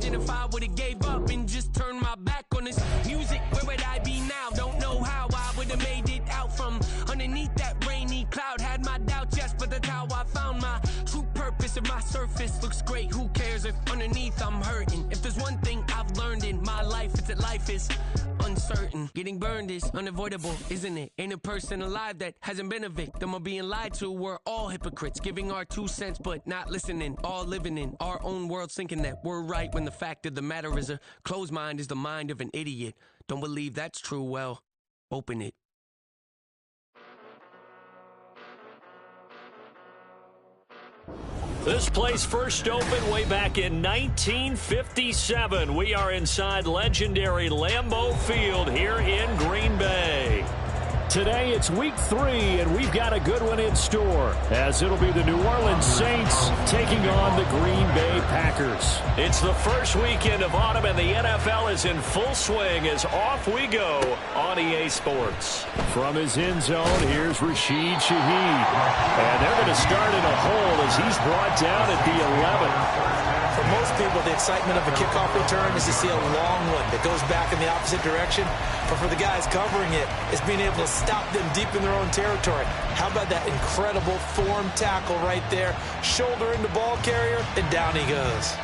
Imagine if I would've gave up and just turned my back on this music. Where would I be now? Don't know how I would've made it out from underneath that rainy cloud. Had my doubts, yes, but that's how I found my true purpose. If my surface looks great, who cares if underneath I'm hurting? If there's one thing I've learned in my life, it's that life is uncertain. Getting burned is unavoidable, isn't it? Ain't a person alive that hasn't been a victim of being lied to. We're all hypocrites, giving our 2 cents but not listening. All living in our own world, thinking that we're right when the fact of the matter is a closed mind is the mind of an idiot. Don't believe that's true? Well, open it. This place first opened way back in 1957. We are inside legendary Lambeau Field here in Green Bay. Today it's week 3, and we've got a good one in store, as it'll be the New Orleans Saints taking on the Green Bay Packers. It's the first weekend of autumn, and the NFL is in full swing as off we go on EA Sports. From his end zone, here's Rashid Shaheed. And they're going to start in a hole as he's brought down at the 11. For most people, the excitement of a kickoff return is to see a long one that goes back in the opposite direction. But for the guys covering it, it's being able to stop them deep in their own territory. How about that incredible form tackle right there? Shoulder into ball carrier, and down he goes.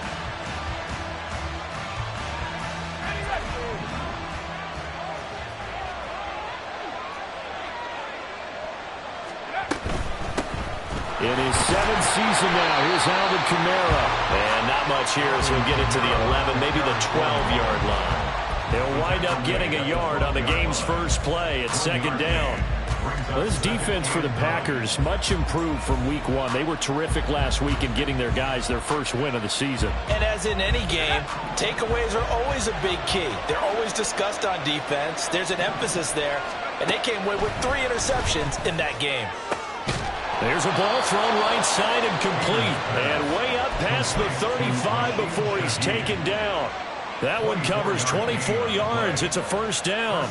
In his 7th season now, here's Alvin Kamara. And not much here as he'll get it to the 11, maybe the 12-yard line. He'll wind up getting a yard on the game's first play at 2nd down. Well, this defense for the Packers, much improved from week 1. They were terrific last week in getting their guys their first win of the season. And as in any game, takeaways are always a big key. They're always discussed on defense. There's an emphasis there, and they came away with 3 interceptions in that game. There's a ball thrown right side and complete. And way up past the 35 before he's taken down. That one covers 24 yards. It's a first down.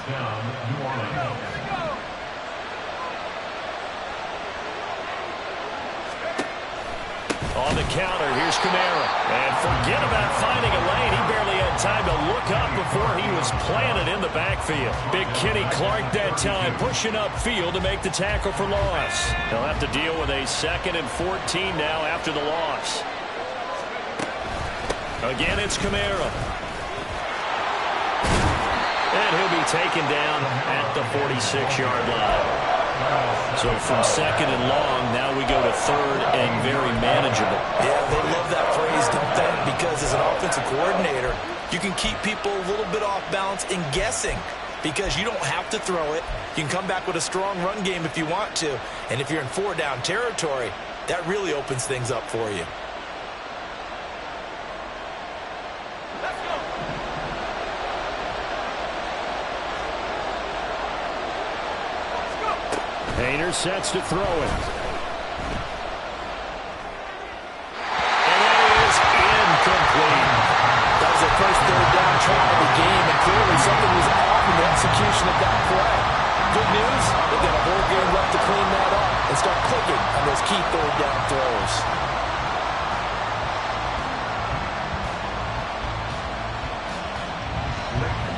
On the counter, here's Kamara. And forget about finding a lane. He barely had time to look up before he was planted in the backfield. Big Kenny Clark that time pushing upfield to make the tackle for loss. They'll have to deal with a 2nd and 14 now after the loss. Again, it's Kamara. And he'll be taken down at the 46-yard line. So from 2nd and long, now we go to 3rd and very manageable. Yeah, they love that phrase, don't they? Because as an offensive coordinator, you can keep people a little bit off balance and guessing because you don't have to throw it. You can come back with a strong run game if you want to. And if you're in 4-down territory, that really opens things up for you. Painter sets to throw it. And it is incomplete. That was their first 3rd down try of the game, and clearly something was off in the execution of that play. Good news, they've got a whole game left to clean that up and start clicking on those key 3rd down throws.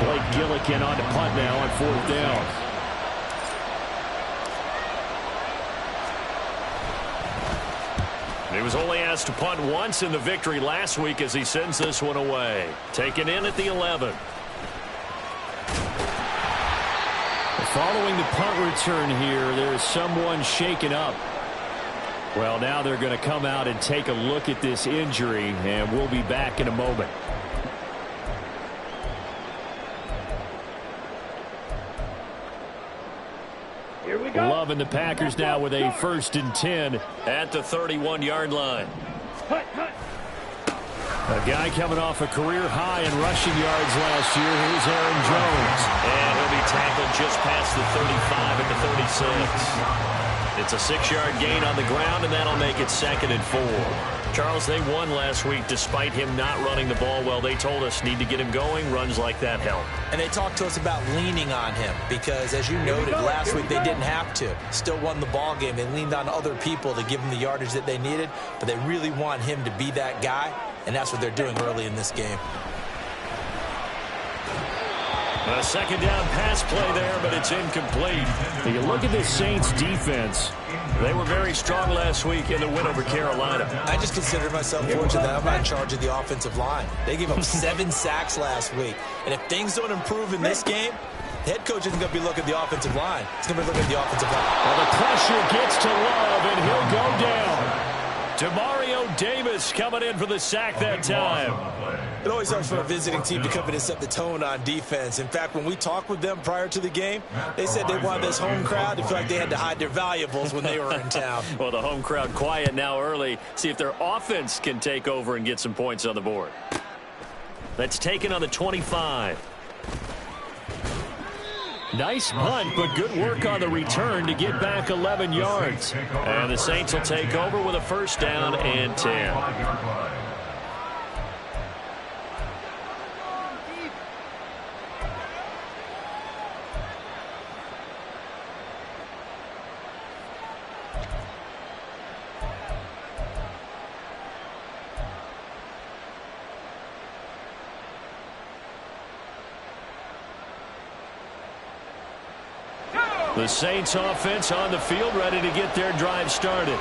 Blake Gillikin on to punt now on 4th down. He was only asked to punt once in the victory last week as he sends this one away. Taken in at the 11. Following the punt return here, there is someone shaken up. Well, now they're going to come out and take a look at this injury, and we'll be back in a moment. Here we go. Loving the Packers now with a 1st and 10 at the 31-yard line. A guy coming off a career high in rushing yards last year. Here's Aaron Jones. And he'll be tackled just past the 35 at the 36. It's a 6-yard gain on the ground, and that'll make it 2nd and 4. Charles, they won last week despite him not running the ball well. They told us need to get him going. Runs like that help. And they talked to us about leaning on him because, as you noted, last week they didn't have to. Still won the ball game. They leaned on other people to give them the yardage that they needed, but they really want him to be that guy. and that's what they're doing early in this game. A second down pass play there, but it's incomplete. You look at this Saints defense. They were very strong last week in the win over Carolina. I just consider myself fortunate that I'm not in charge of the offensive line. They gave up 7 sacks last week. And if things don't improve in this game, the head coach isn't going to be looking at the offensive line. He's going to be looking at the offensive line. Well, the pressure gets to Love, and he'll go down. Demario Davis coming in for the sack that time. It always helps for a visiting team to come in and set the tone on defense. In fact, when we talked with them prior to the game, they said they wanted this home crowd to feel like they had to hide their valuables when they were in town. Well, the home crowd quiet now early. See if their offense can take over and get some points on the board. That's taken on the 25. Nice punt, but good work on the return to get back 11 yards. And the Saints will take over with a first down and 10. The Saints offense on the field, ready to get their drive started.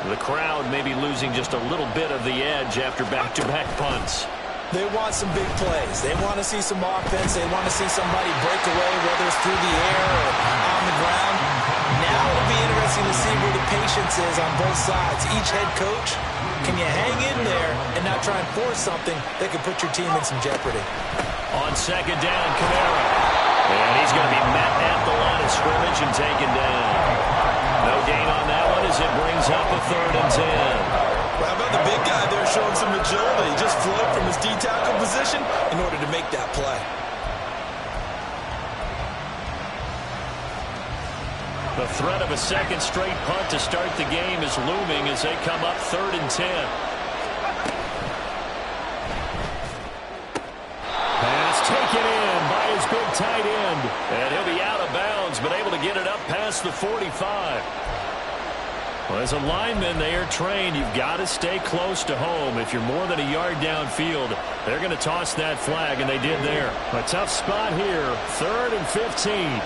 The crowd may be losing just a little bit of the edge after back-to-back punts. They want some big plays. They want to see some offense. They want to see somebody break away, whether it's through the air or on the ground. Now it'll be interesting to see where the patience is on both sides. Each head coach, can you hang in there and not try and force something that could put your team in some jeopardy? On second down, Kamara. And he's going to be met at the line of scrimmage and taken down. No gain on that one as it brings up a 3rd and 10. Well, how about the big guy there showing some agility? He just flowed from his D-tackle position in order to make that play. The threat of a second straight punt to start the game is looming as they come up 3rd and 10. Pass taken in by his big tight end. And he'll be out of bounds, but able to get it up past the 45. Well, as a lineman, they are trained. You've got to stay close to home. If you're more than a yard downfield, they're going to toss that flag, and they did there. A tough spot here, 3rd and 15.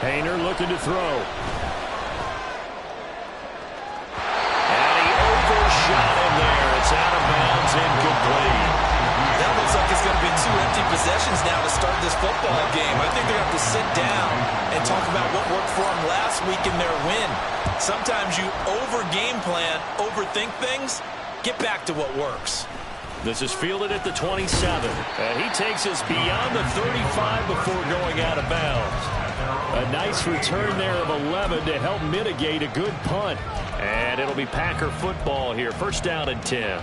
Hayner looking to throw. And he overshot him there. It's out of bounds, incomplete. That looks like it's going to be 2 empty possessions now to start this football game. I think they're going to have to sit down and talk about what worked for them last week in their win. Sometimes you over-game plan, overthink things, get back to what works. This is fielded at the 27. And he takes us beyond the 35 before going out of bounds. A nice return there of 11 to help mitigate a good punt. And it'll be Packer football here. First down and 10.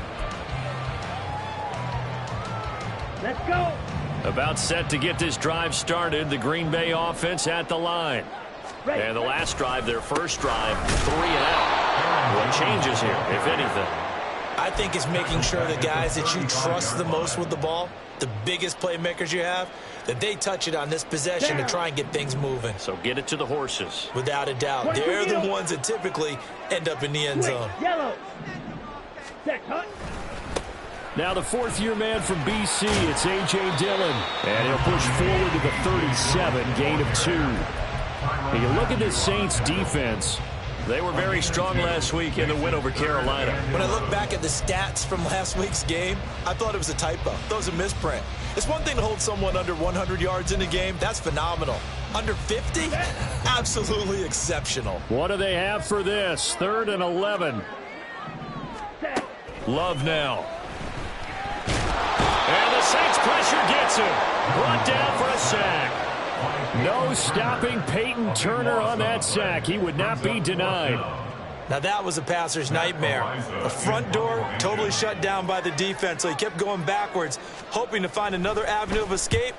Let's go. About set to get this drive started. The Green Bay offense at the line. And the last drive, their first drive, 3 and out. What changes here, if anything? I think it's making sure the guys that you trust the most with the ball, the biggest playmakers you have, that they touch it on this possession to try and get things moving. So get it to the horses. Without a doubt. They're the ones that typically end up in the end zone. Yellow. Set, cut. Now the 4th-year man from BC, it's A.J. Dillon. And he'll push forward to the 37, gain of 2. And you look at this Saints defense. They were very strong last week in the win over Carolina. When I look back at the stats from last week's game, I thought it was a typo. That was a misprint. It's one thing to hold someone under 100 yards in a game. That's phenomenal. Under 50? Absolutely exceptional. What do they have for this? 3rd and 11. Love now. And the Saints pressure gets him. Brought down for a sack. No stopping Peyton Turner on that sack. He would not be denied. Now that was a passer's nightmare. The front door totally shut down by the defense, so he kept going backwards, hoping to find another avenue of escape.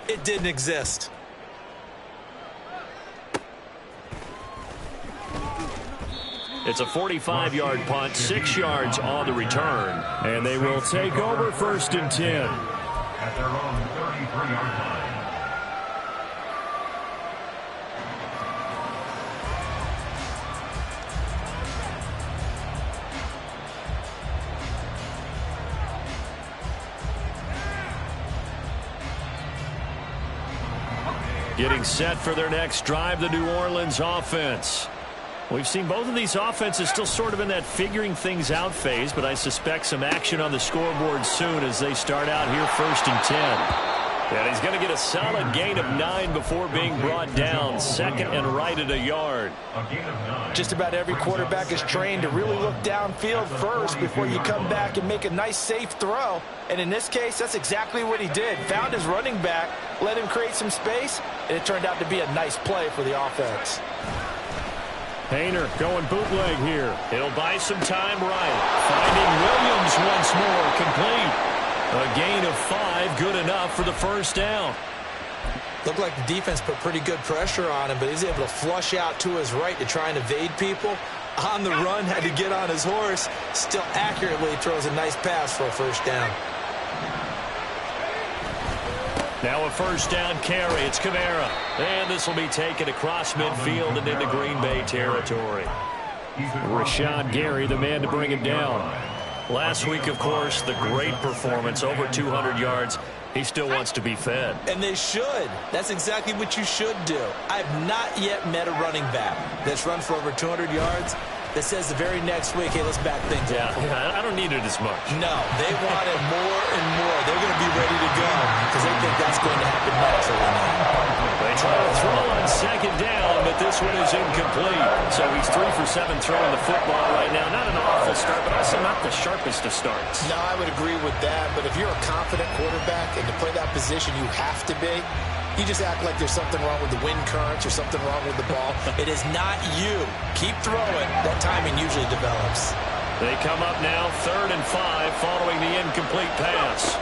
It didn't exist. It's a 45-yard punt, 6 yards on the return. And they will take over 1st and 10. At their own 33-yard line. Getting set for their next drive, the New Orleans offense. We've seen both of these offenses still sort of in that figuring things out phase, but I suspect some action on the scoreboard soon as they start out here 1st and 10. And he's going to get a solid gain of 9 before being brought down. 2nd and right at a yard. Just about every quarterback is trained to really look downfield first before you come back and make a nice safe throw. And in this case, that's exactly what he did. Found his running back, let him create some space, and it turned out to be a nice play for the offense. Painter going bootleg here. He'll buy some time right. Finding Williams once more, complete. A gain of 5, good enough for the first down. Looked like the defense put pretty good pressure on him, but he's able to flush out to his right to try and evade people. On the run, had to get on his horse. Still accurately throws a nice pass for a first down. Now a first down carry. It's Kamara. And this will be taken across midfield and into Green Bay territory. Rashawn Gary, the man to bring him down. Last week, of course, the great performance, over 200 yards. He still wants to be fed. And they should. That's exactly what you should do. I've not yet met a running back that's run for over 200 yards that says the very next week, hey, let's back things up. Yeah, I don't need it as much. No, they want it more and more. They're going to be ready to go because they think that's going to happen naturally now. They try to throw on 2nd down, but this one is incomplete. So he's 3 for 7 throwing the football right now. Not an awful start, but also not the sharpest of starts. No, I would agree with that. But if you're a confident quarterback and to play that position, you have to be. You just act like there's something wrong with the wind currents or something wrong with the ball. It is not you. Keep throwing. That timing usually develops. They come up now 3rd and 5 following the incomplete pass.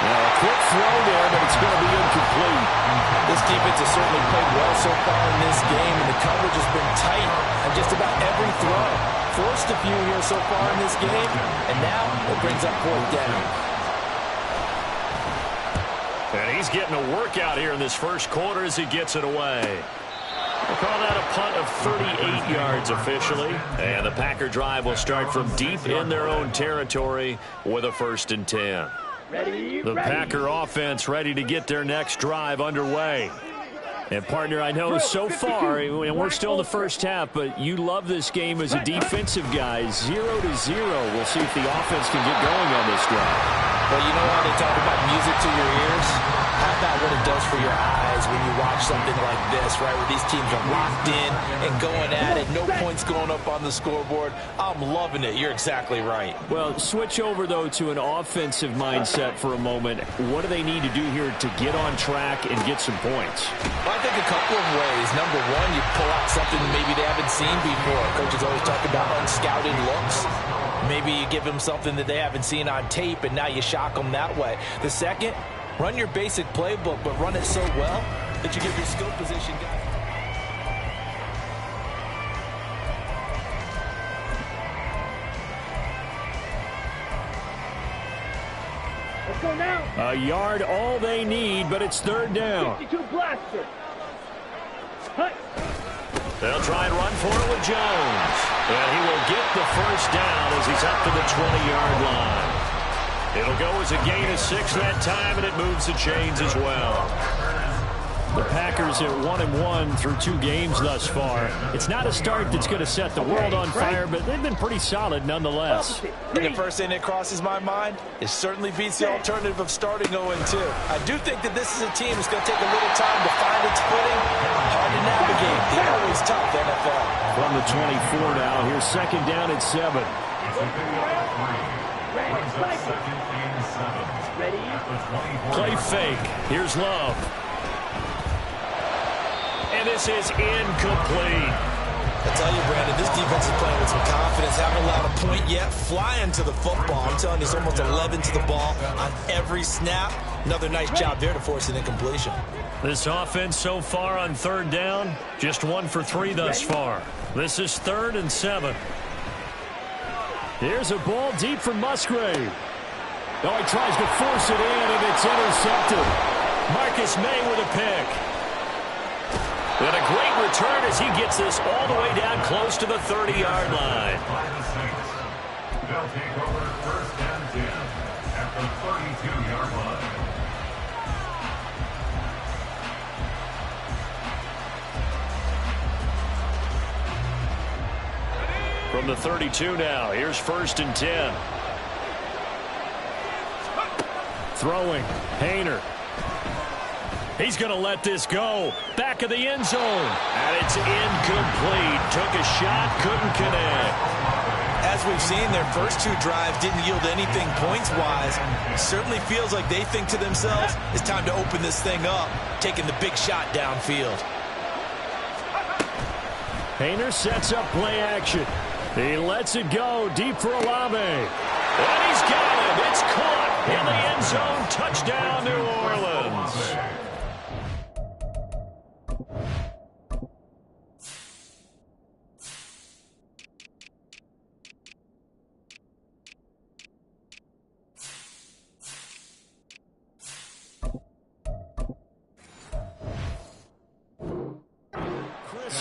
Now a quick throw there, but it's going to be incomplete. This defense has certainly played well so far in this game, and the coverage has been tight on just about every throw. Forced a few here so far in this game, and now it brings up 4th down. And he's getting a workout here in this first quarter as he gets it away. We'll call that a punt of 38 yards officially. And the Packer drive will start from deep in their own territory with a 1st and 10. The Packer offense ready to get their next drive underway. And, partner, I know so far, and we're still in the first half, but you love this game as a defensive guy. 0-0. We'll see if the offense can get going on this drive. Well, you know how they talk about music to your ears? How about what it does for your eyes when you watch something like this, right, where these teams are locked in and going at it, no points going up on the scoreboard? I'm loving it. You're exactly right. Well, switch over, though, to an offensive mindset for a moment. What do they need to do here to get on track and get some points? Well, I think a couple of ways. Number one, you pull out something maybe they haven't seen before. Coaches always talk about unscouted looks. Maybe you give them something that they haven't seen on tape, and now you shock them that way. The second, run your basic playbook, but run it so well that you give your skill position guys. Let's go now. A yard, all they need, but it's 3rd down. 52 blaster. Hut. They'll try and run for it with Jones. And he will get the first down as he's up to the 20-yard line. It'll go as a gain of 6 that time, and it moves the chains as well. The Packers at 1-1 through 2 games thus far. It's not a start that's going to set the world on fire, but they've been pretty solid nonetheless. And the first thing that crosses my mind, it certainly beats the alternative of starting 0-2. I do think that this is a team that's going to take a little time to find its footing. Hard to navigate. The always tough NFL. From the 24 now, here's 2nd down at 7. Play fake. Here's Love. And this is incomplete. I tell you, Brandon, this defense is playing with some confidence. Haven't allowed a point yet. Flying to the football. I'm telling you, it's almost 11 to the ball on every snap. Another nice job there to force an incompletion. This offense so far on 3rd down, just 1 for 3 thus far. This is 3rd and 7. Here's a ball deep from Musgrave. Oh, he tries to force it in, and it's intercepted. Marcus May with a pick. And a great return as he gets this all the way down close to the 30-yard line. They'll take over 1st and 10 at the 32-yard line. From the 32 now, here's 1st and 10. Throwing, Hayner. He's going to let this go. Back of the end zone. And it's incomplete. Took a shot, couldn't connect. As we've seen, their first 2 drives didn't yield anything points-wise. Certainly feels like they think to themselves, it's time to open this thing up, taking the big shot downfield. Hayner sets up play action. He lets it go deep for Olave. And he's got it. It's caught in the end zone. Touchdown, New Orleans.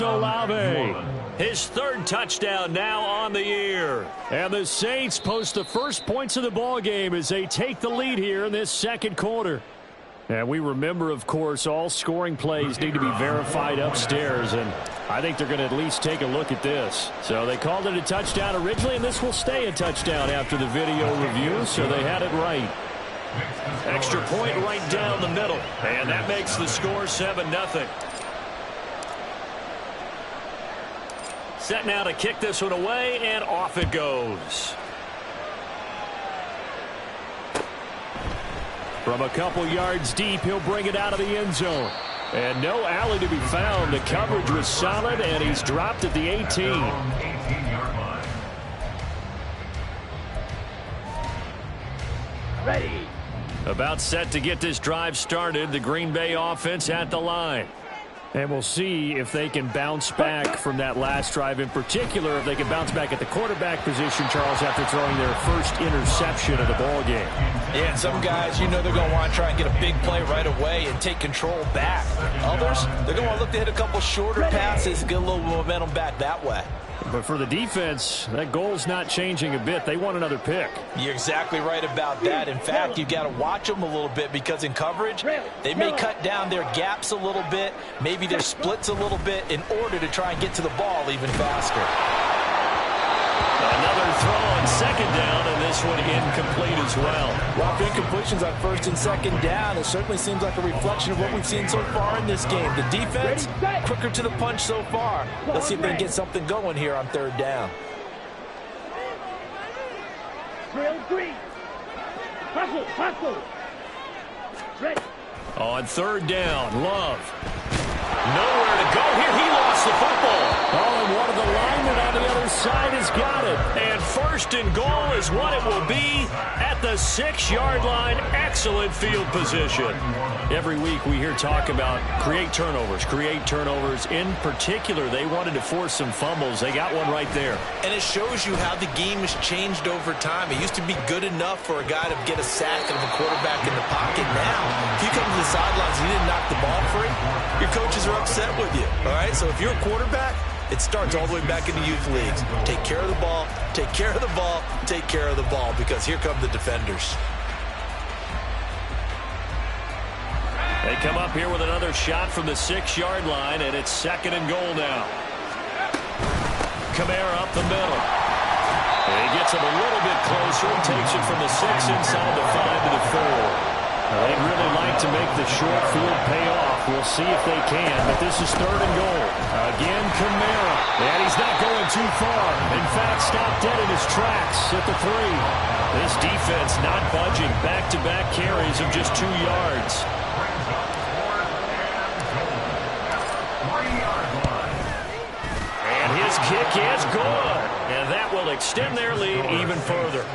Olave, his 3rd touchdown now on the year. And the Saints post the first points of the ball game as they take the lead here in this 2nd quarter. And we remember, of course, all scoring plays need to be verified upstairs, and I think they're going to at least take a look at this. So they called it a touchdown originally, and this will stay a touchdown after the video review, so they had it right. Extra point right down the middle, and that makes the score 7-0. Set now to kick this one away, and off it goes. From a couple yards deep, he'll bring it out of the end zone. And no alley to be found. The coverage was solid, and he's dropped at the 18. 18-yard line. Ready. About set to get this drive started. The Green Bay offense at the line. And we'll see if they can bounce back from that last drive, in particular, if they can bounce back at the quarterback position, Charles, after throwing their first interception of the ball game. Yeah, and some guys, you know they're going to want to try and get a big play right away and take control back. Others, they're going to want to look to hit a couple shorter passes, get a little momentum back that way. But for the defense, that goal's not changing a bit. They want another pick. You're exactly right about that. In fact, you've got to watch them a little bit because in coverage, they may cut down their gaps a little bit, maybe their splits a little bit in order to try and get to the ball even faster. Another throw on 2nd down, and this one incomplete as well. Well, for incompletions on 1st and 2nd down, it certainly seems like a reflection of what we've seen so far in this game. The defense, quicker to the punch so far. Let's see if they can get something going here on 3rd down. Drill 3. Hustle, hustle. Ready. On 3rd down, Love. Nowhere to go here. He lost the football. Oh, and one of the linemen on the other side has got it. And 1st and goal is what it will be at the 6-yard line. Excellent field position. Every week we hear talk about create turnovers. In particular, they wanted to force some fumbles. They got one right there. And it shows you how the game has changed over time. It used to be good enough for a guy to get a sack of a quarterback in the pocket. Now, if you come to the sidelines and you didn't knock the ball free, your coaches are upset with you. All right, so if you're a quarterback, it starts all the way back in the youth leagues. Take care of the ball, take care of the ball, take care of the ball, because here come the defenders. They come up here with another shot from the 6-yard line, and it's 2nd and goal now. Kamara up the middle. And he gets him a little bit closer and takes it from the 6 inside the 5 to the 4. They'd really like to make the short field pay off. We'll see if they can, but this is 3rd and goal. Again, Kamara. And he's not going too far. In fact, stopped dead in his tracks at the 3. This defense not budging. Back-to-back carries of just 2 yards. And his kick is good. And that will extend their lead even further.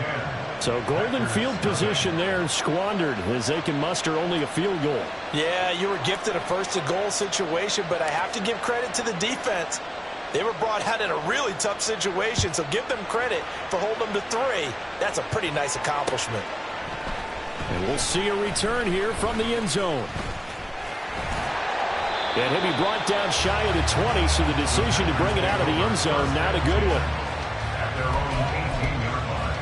So golden field position there squandered as they can muster only a field goal. Yeah, you were gifted a 1st and goal situation, but I have to give credit to the defense. They were brought out in a really tough situation, so give them credit for holding them to 3. That's a pretty nice accomplishment. And we'll see a return here from the end zone. And he'll be brought down shy of the 20, so the decision to bring it out of the end zone, not a good one. At their own 18-yard line.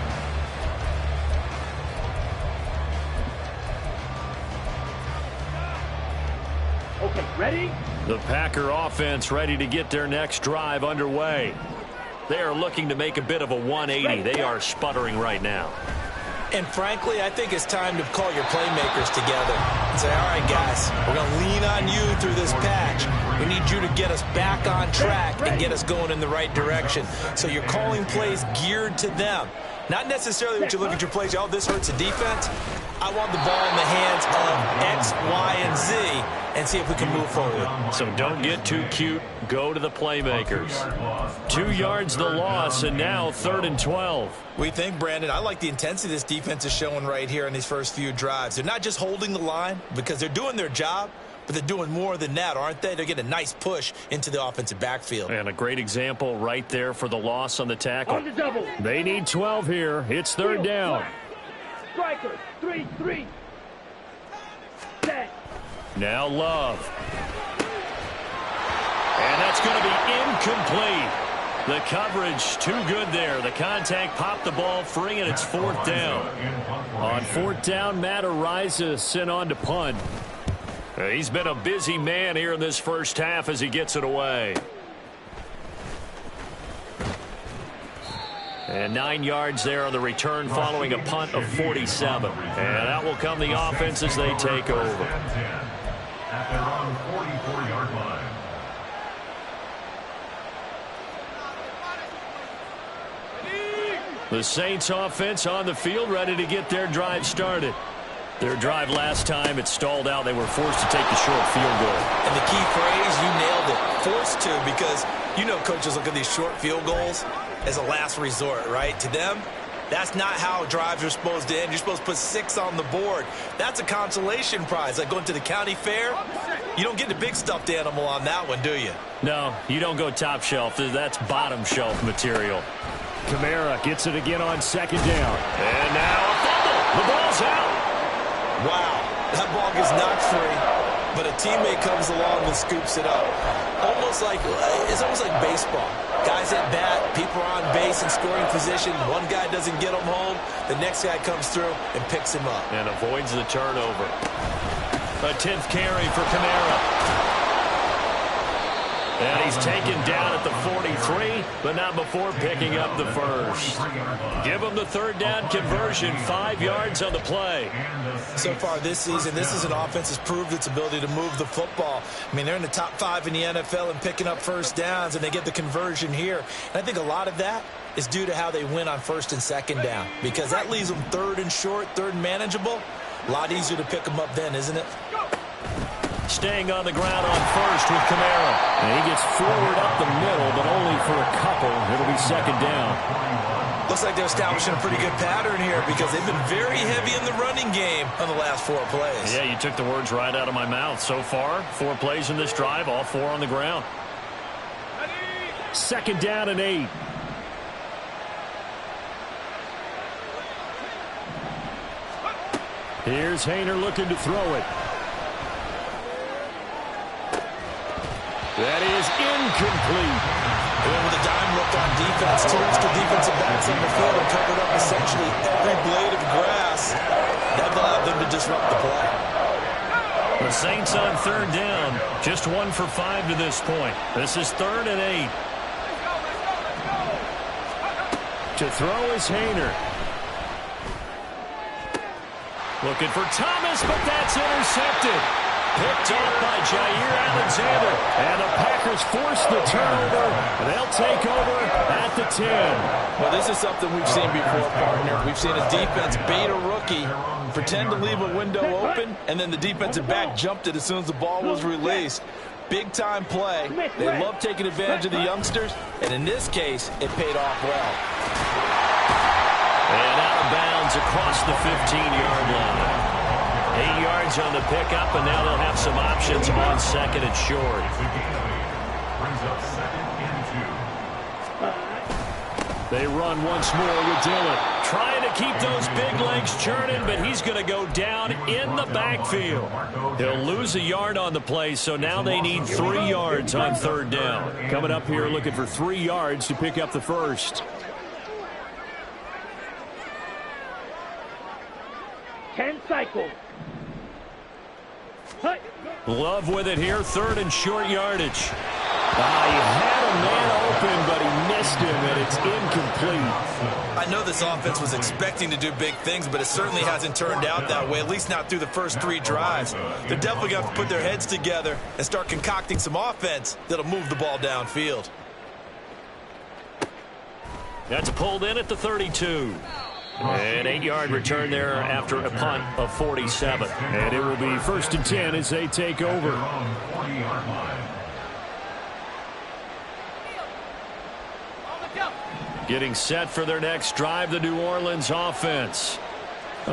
Okay, ready? The Packer offense ready to get their next drive underway. They are looking to make a bit of a 180. They are sputtering right now. And frankly, I think it's time to call your playmakers together and say, all right, guys, we're going to lean on you through this patch. We need you to get us back on track and get us going in the right direction. So you're calling plays geared to them. Not necessarily what you look at your plays, oh, this hurts the defense. I want the ball in the hands of X, Y, and Z and see if we can move forward. So don't get too cute. Go to the playmakers. 2 yards the loss, and now 3rd and 12. We think, Brandon, I like the intensity this defense is showing right here in these first few drives. They're not just holding the line because they're doing their job, but they're doing more than that, aren't they? They're getting a nice push into the offensive backfield. And a great example right there for the loss on the tackle. On the double. They need 12 here. It's 3rd down. Striker, 3-3. Set. Now Love. And that's going to be incomplete. The coverage too good there. The contact popped the ball free, and it's 4th down. On 4th down, Matt Ariza sent on to punt. He's been a busy man here in this first half as he gets it away. And 9 yards there on the return following a punt of 47. And out will come the offense as they take over. At their own 44-yard line. The Saints offense on the field, ready to get their drive started. Their drive last time, it stalled out. They were forced to take the short field goal. And the key phrase, you nailed it, forced to, because you know coaches look at these short field goals as a last resort, right? To them, that's not how drives are supposed to end. You're supposed to put 6 on the board. That's a consolation prize. Like going to the county fair, you don't get the big stuffed animal on that one, do you? No, you don't go top shelf. That's bottom shelf material. Kamara gets it again on 2nd down. And now a fumble. The ball's out. Wow, that ball gets knocked free, but a teammate comes along and scoops it up. It's almost like baseball. Guys at bat, people are on base in scoring position. One guy doesn't get him home. The next guy comes through and picks him up. And avoids the turnover. A 10th carry for Kamara. And he's taken down at the 43, but not before picking up the first. Give him the 3rd down conversion, 5 yards on the play. So far this season, this is an offense that's proved its ability to move the football. I mean, they're in the top 5 in the NFL and picking up first downs, and they get the conversion here. And I think a lot of that is due to how they win on 1st and 2nd down, because that leaves them 3rd and short, 3rd and manageable. A lot easier to pick them up then, isn't it? Staying on the ground on 1st with Kamara. And he gets forward up the middle, but only for a couple. It'll be 2nd down. Looks like they're establishing a pretty good pattern here because they've been very heavy in the running game on the last 4 plays. Yeah, you took the words right out of my mouth. So far, 4 plays in this drive, all 4 on the ground. 2nd down and 8. Here's Hayner looking to throw it. That is incomplete. And with a dime look on defense, 2 extra defensive backs on the field and covered up essentially every blade of grass. That allowed them to disrupt the play. The Saints on 3rd down. Just 1 for 5 to this point. This is 3rd and 8. To throw is Hayner. Looking for Thomas, but that's intercepted. Picked off by Jair Alexander. And the Packers force the turnover. They'll take over at the 10. Well, this is something we've seen before, partner. We've seen a defense bait a rookie, pretend to leave a window open, and then the defensive back jumped it as soon as the ball was released. Big-time play. They love taking advantage of the youngsters, and in this case, it paid off well. And out of bounds across the 15-yard line. 8 yards on the pickup, and now they'll have some options on 2nd and short. Brings up 2nd and 2. They run once more with Dillon. Trying to keep those big legs churning, but he's going to go down in the backfield. He'll lose a yard on the play, so now they need 3 yards on 3rd down. Coming up here looking for 3 yards to pick up the first. 10 cycles. Love with it here, 3rd and short yardage. He had a man open, but he missed him, and it's incomplete. I know this offense was expecting to do big things, but it certainly hasn't turned out that way, at least not through the first 3 drives. They're definitely going to have to put their heads together and start concocting some offense that'll move the ball downfield. That's pulled in at the 32. An 8-yard return there after a punt of 47. And it will be 1st and 10 as they take over. Getting set for their next drive, the New Orleans offense.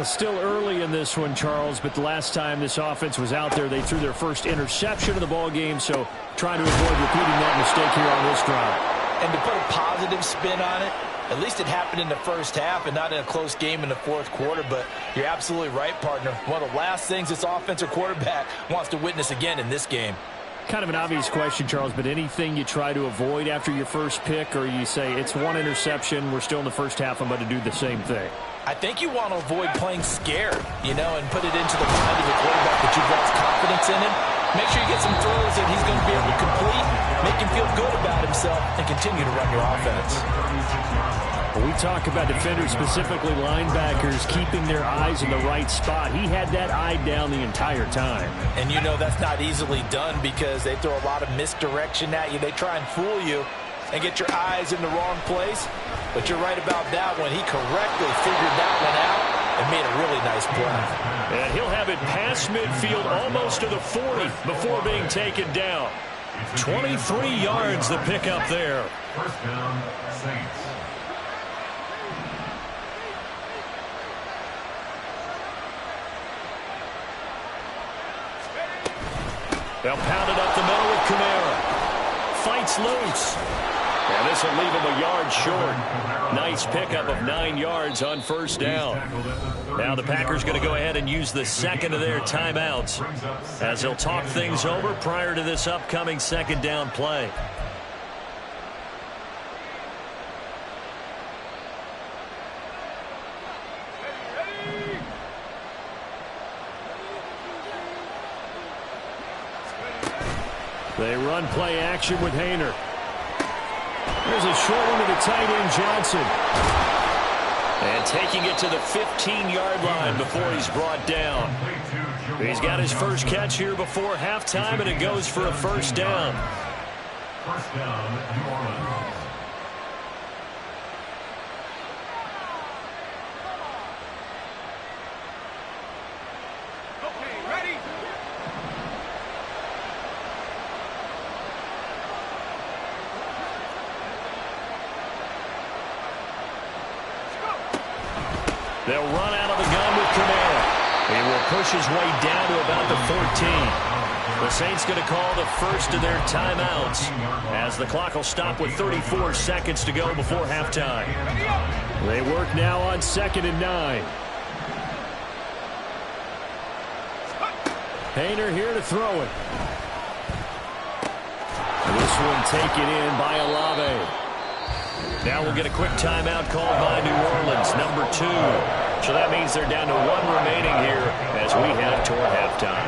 Still early in this one, Charles, but the last time this offense was out there, they threw their first interception of the ball game, so trying to avoid repeating that mistake here on this drive. And to put a positive spin on it, at least it happened in the first half and not in a close game in the 4th quarter, but you're absolutely right, partner. One of the last things this offensive quarterback wants to witness again in this game. Kind of an obvious question, Charles, but anything you try to avoid after your first pick, or you say it's one interception, we're still in the first half, I'm going to do the same thing? I think you want to avoid playing scared, and put it into the mind of the quarterback that you've lost confidence in him. Make sure you get some throws that he's going to be able to complete, make him feel good about himself, and continue to run your offense. When we talk about defenders, specifically linebackers, keeping their eyes in the right spot, he had that eye down the entire time. And that's not easily done because they throw a lot of misdirection at you. They try and fool you and get your eyes in the wrong place. But you're right about that one. He correctly figured that one out and made a really nice play. And he'll have it past midfield almost to the 40 before being taken down. 23 yards the pickup there. First down, Saints. They'll pound it up the middle with Kamara. Fights loose. And this will leave him a yard short. Nice pickup of 9 yards on first down. Now the Packers going to go ahead and use the second of their timeouts as they'll talk things over prior to this upcoming 2nd down play. They run play action with Hayner. There's a short one to the tight end, Johnson. And taking it to the 15-yard line before he's brought down. He's got his first catch here before halftime, and it goes for a first down. First down, New Orleans. They'll run out of the gun with Kamara. He will push his way down to about the 14. The Saints going to call the first of their timeouts as the clock will stop with 34 seconds to go before halftime. They work now on 2nd and 9. Hayner here to throw it. This one taken in by Olave. Now we'll get a quick timeout called by New Orleans, number 2. So that means they're down to 1 remaining here as we head toward halftime.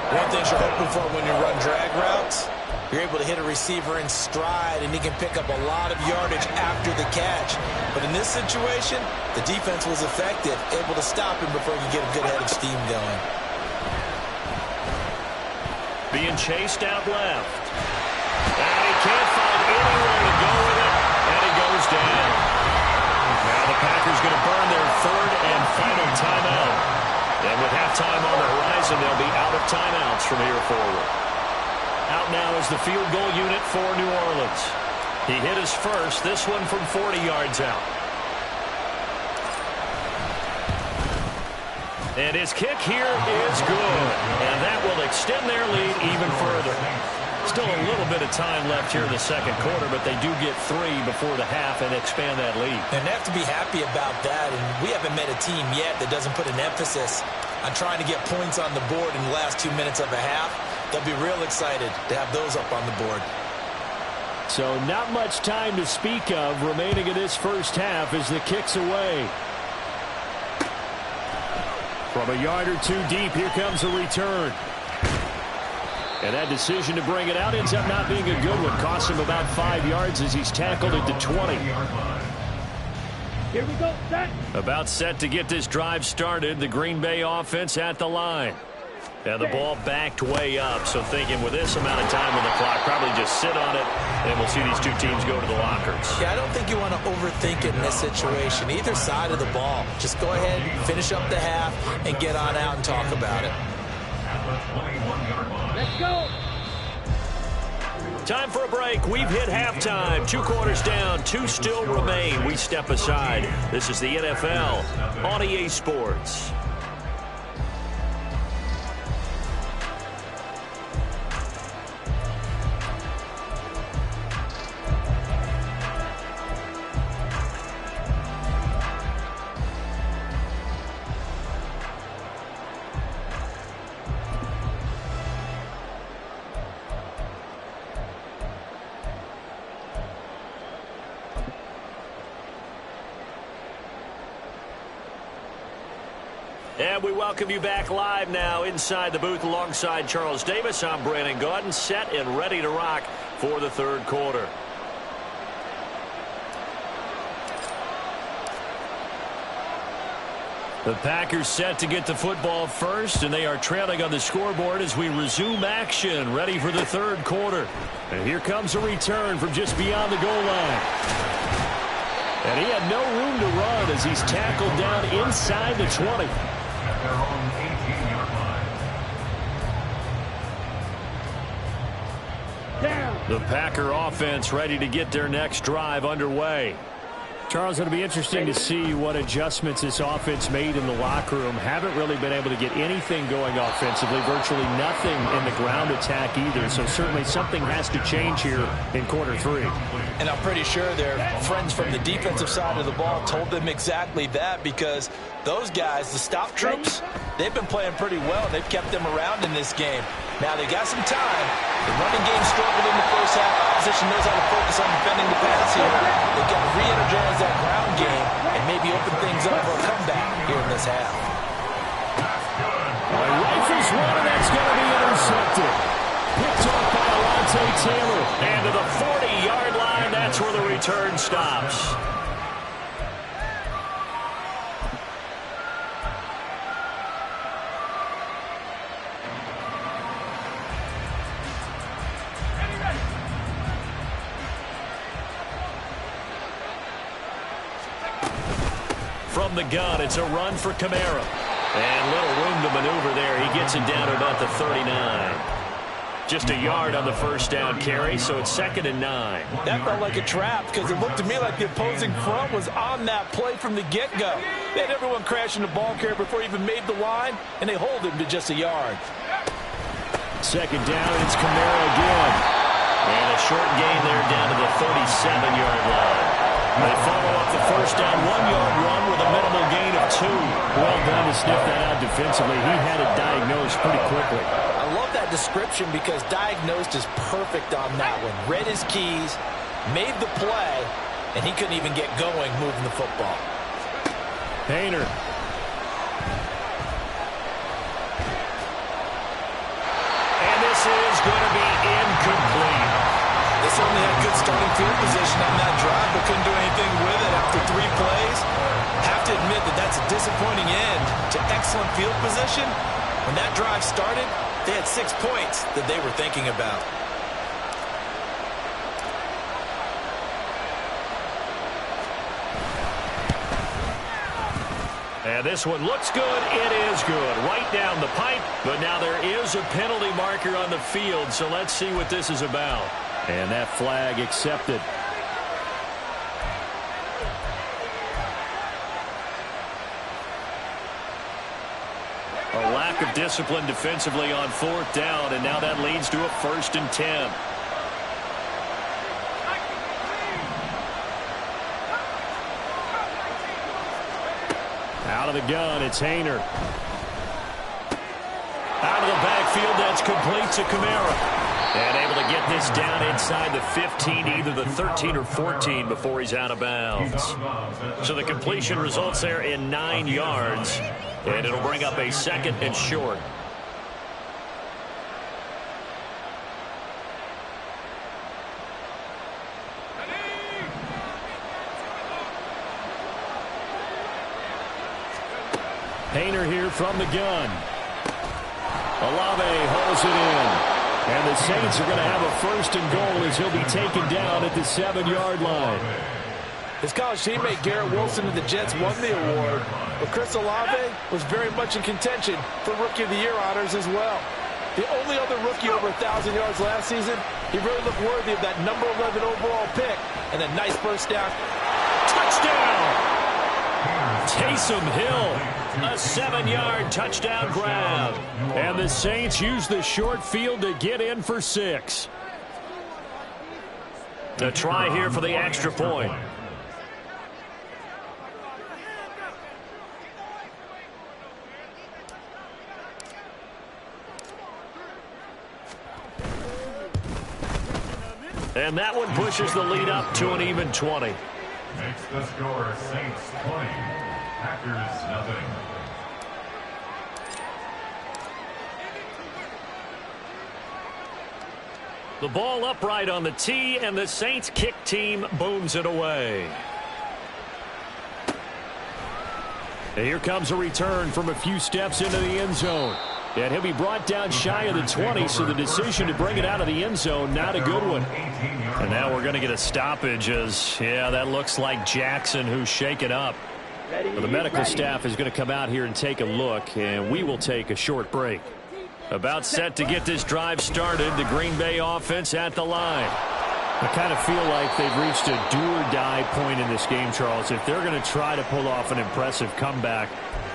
One thing you're hoping for when you run drag routes, you're able to hit a receiver in stride, and he can pick up a lot of yardage after the catch. But in this situation, the defense was effective, able to stop him before he could get a good head of steam going. Being chased out left. And he can't find anywhere to go with it. And he goes down. Now the Packers going to burn their 3rd and final timeout. And with halftime on the horizon, they'll be out of timeouts from here forward. Out now is the field goal unit for New Orleans. He hit his first, this one from 40 yards out. And his kick here is good. And that will extend their lead even further. Still a little bit of time left here in the 2nd quarter, but they do get 3 before the half and expand that lead. And they have to be happy about that. And we haven't met a team yet that doesn't put an emphasis on trying to get points on the board in the last 2 minutes of a half. They'll be real excited to have those up on the board. So not much time to speak of remaining in this first half as the kick's away. From a yard or 2 deep, here comes a return. And that decision to bring it out ends up not being a good one. Costs him about 5 yards as he's tackled at the 20. Here we go, set. About set to get this drive started. The Green Bay offense at the line. And the ball backed way up. So thinking with this amount of time on the clock, probably just sit on it, and we'll see these two teams go to the lockers. Yeah, I don't think you want to overthink it in this situation. Either side of the ball. Just go ahead, finish up the half, and get on out and talk about it. Let's go. Time for a break. We've hit halftime. 2 quarters down. 2 still remain. We step aside. This is the NFL on EA Sports. And we welcome you back live now inside the booth alongside Charles Davis. I'm Brandon Gaudin, set and ready to rock for the third quarter. The Packers set to get the football first, and they are trailing on the scoreboard as we resume action, ready for the third quarter. And here comes a return from just beyond the goal line. And he had no room to run as he's tackled down inside the 20. Their own 18-yard line. Down. The Packer offense ready to get their next drive underway. Charles, it'll be interesting to see what adjustments this offense made in the locker room. Haven't really been able to get anything going offensively, virtually nothing in the ground attack either. So certainly something has to change here in quarter 3. And I'm pretty sure their friends from the defensive side of the ball told them exactly that, because those guys, the stop troops, they've been playing pretty well. They've kept them around in this game. Now they got some time. The running game struggled in the first half. Opposition knows how to focus on defending the pass here. They've got to re-energize that ground game and maybe open things up for a comeback here in this half. Rifles one, and that's going to be intercepted. Picked off by Alontae Taylor. And to the 40-yard line, that's where the return stops. From the gun, it's a run for Kamara. And little room to maneuver there. He gets it down to about the 39. Just a yard on the first down carry, so it's 2nd and 9. That felt like a trap, because it looked to me like the opposing front was on that play from the get-go. They had everyone crashing the ball carrier before he even made the line, and they hold him to just a yard. 2nd down, it's Kamara again. And a short gain there down to the 37-yard line. They follow up the first down 1-yard run with a minimal gain of 2. Well done to sniff that out defensively. He had it diagnosed pretty quickly. I love that description, because diagnosed is perfect on that one. Read his keys, made the play, and he couldn't even get going moving the football. Painter. And this is going to be incomplete. They certainly had good starting field position on that drive, but couldn't do anything with it after 3 plays. Have to admit that that's a disappointing end to excellent field position. When that drive started, they had 6 points that they were thinking about. And this one looks good. It is good. Right down the pipe. But now there is a penalty marker on the field, so let's see what this is about. And that flag accepted. A lack of discipline defensively on 4th down, and now that leads to a 1st and 10. Out of the gun, it's Hayner. Out of the backfield, that's complete to Kamara. And able to get this down inside the 15, either the 13 or 14 before he's out of bounds. So the completion results there in 9 yards, and it'll bring up a 2nd and short. Hayner here from the gun. Olave holds it in. And the Saints are going to have a first and goal as he'll be taken down at the 7-yard line. His college teammate Garrett Wilson of the Jets won the award, but Chris Olave was very much in contention for Rookie of the Year honors as well. The only other rookie over 1,000 yards last season, he really looked worthy of that number 11 overall pick and a nice first down. Touchdown! Taysom Hill, a 7-yard touchdown grab. And the Saints use the short field to get in for 6. A try here for the extra point. And that one pushes the lead up to an even 20. Makes the score Saints 20, Packers nothing. The ball upright on the tee, and the Saints kick team booms it away. And here comes a return from a few steps into the end zone. And he'll be brought down shy of the 20, so the decision to bring it out of the end zone, not a good one. And now we're going to get a stoppage as, yeah, that looks like Jackson who's shaken up. Well, the medical staff is going to come out here and take a look, and we will take a short break. About set to get this drive started, the Green Bay offense at the line. I kind of feel like they've reached a do-or-die point in this game, Charles. If they're going to try to pull off an impressive comeback,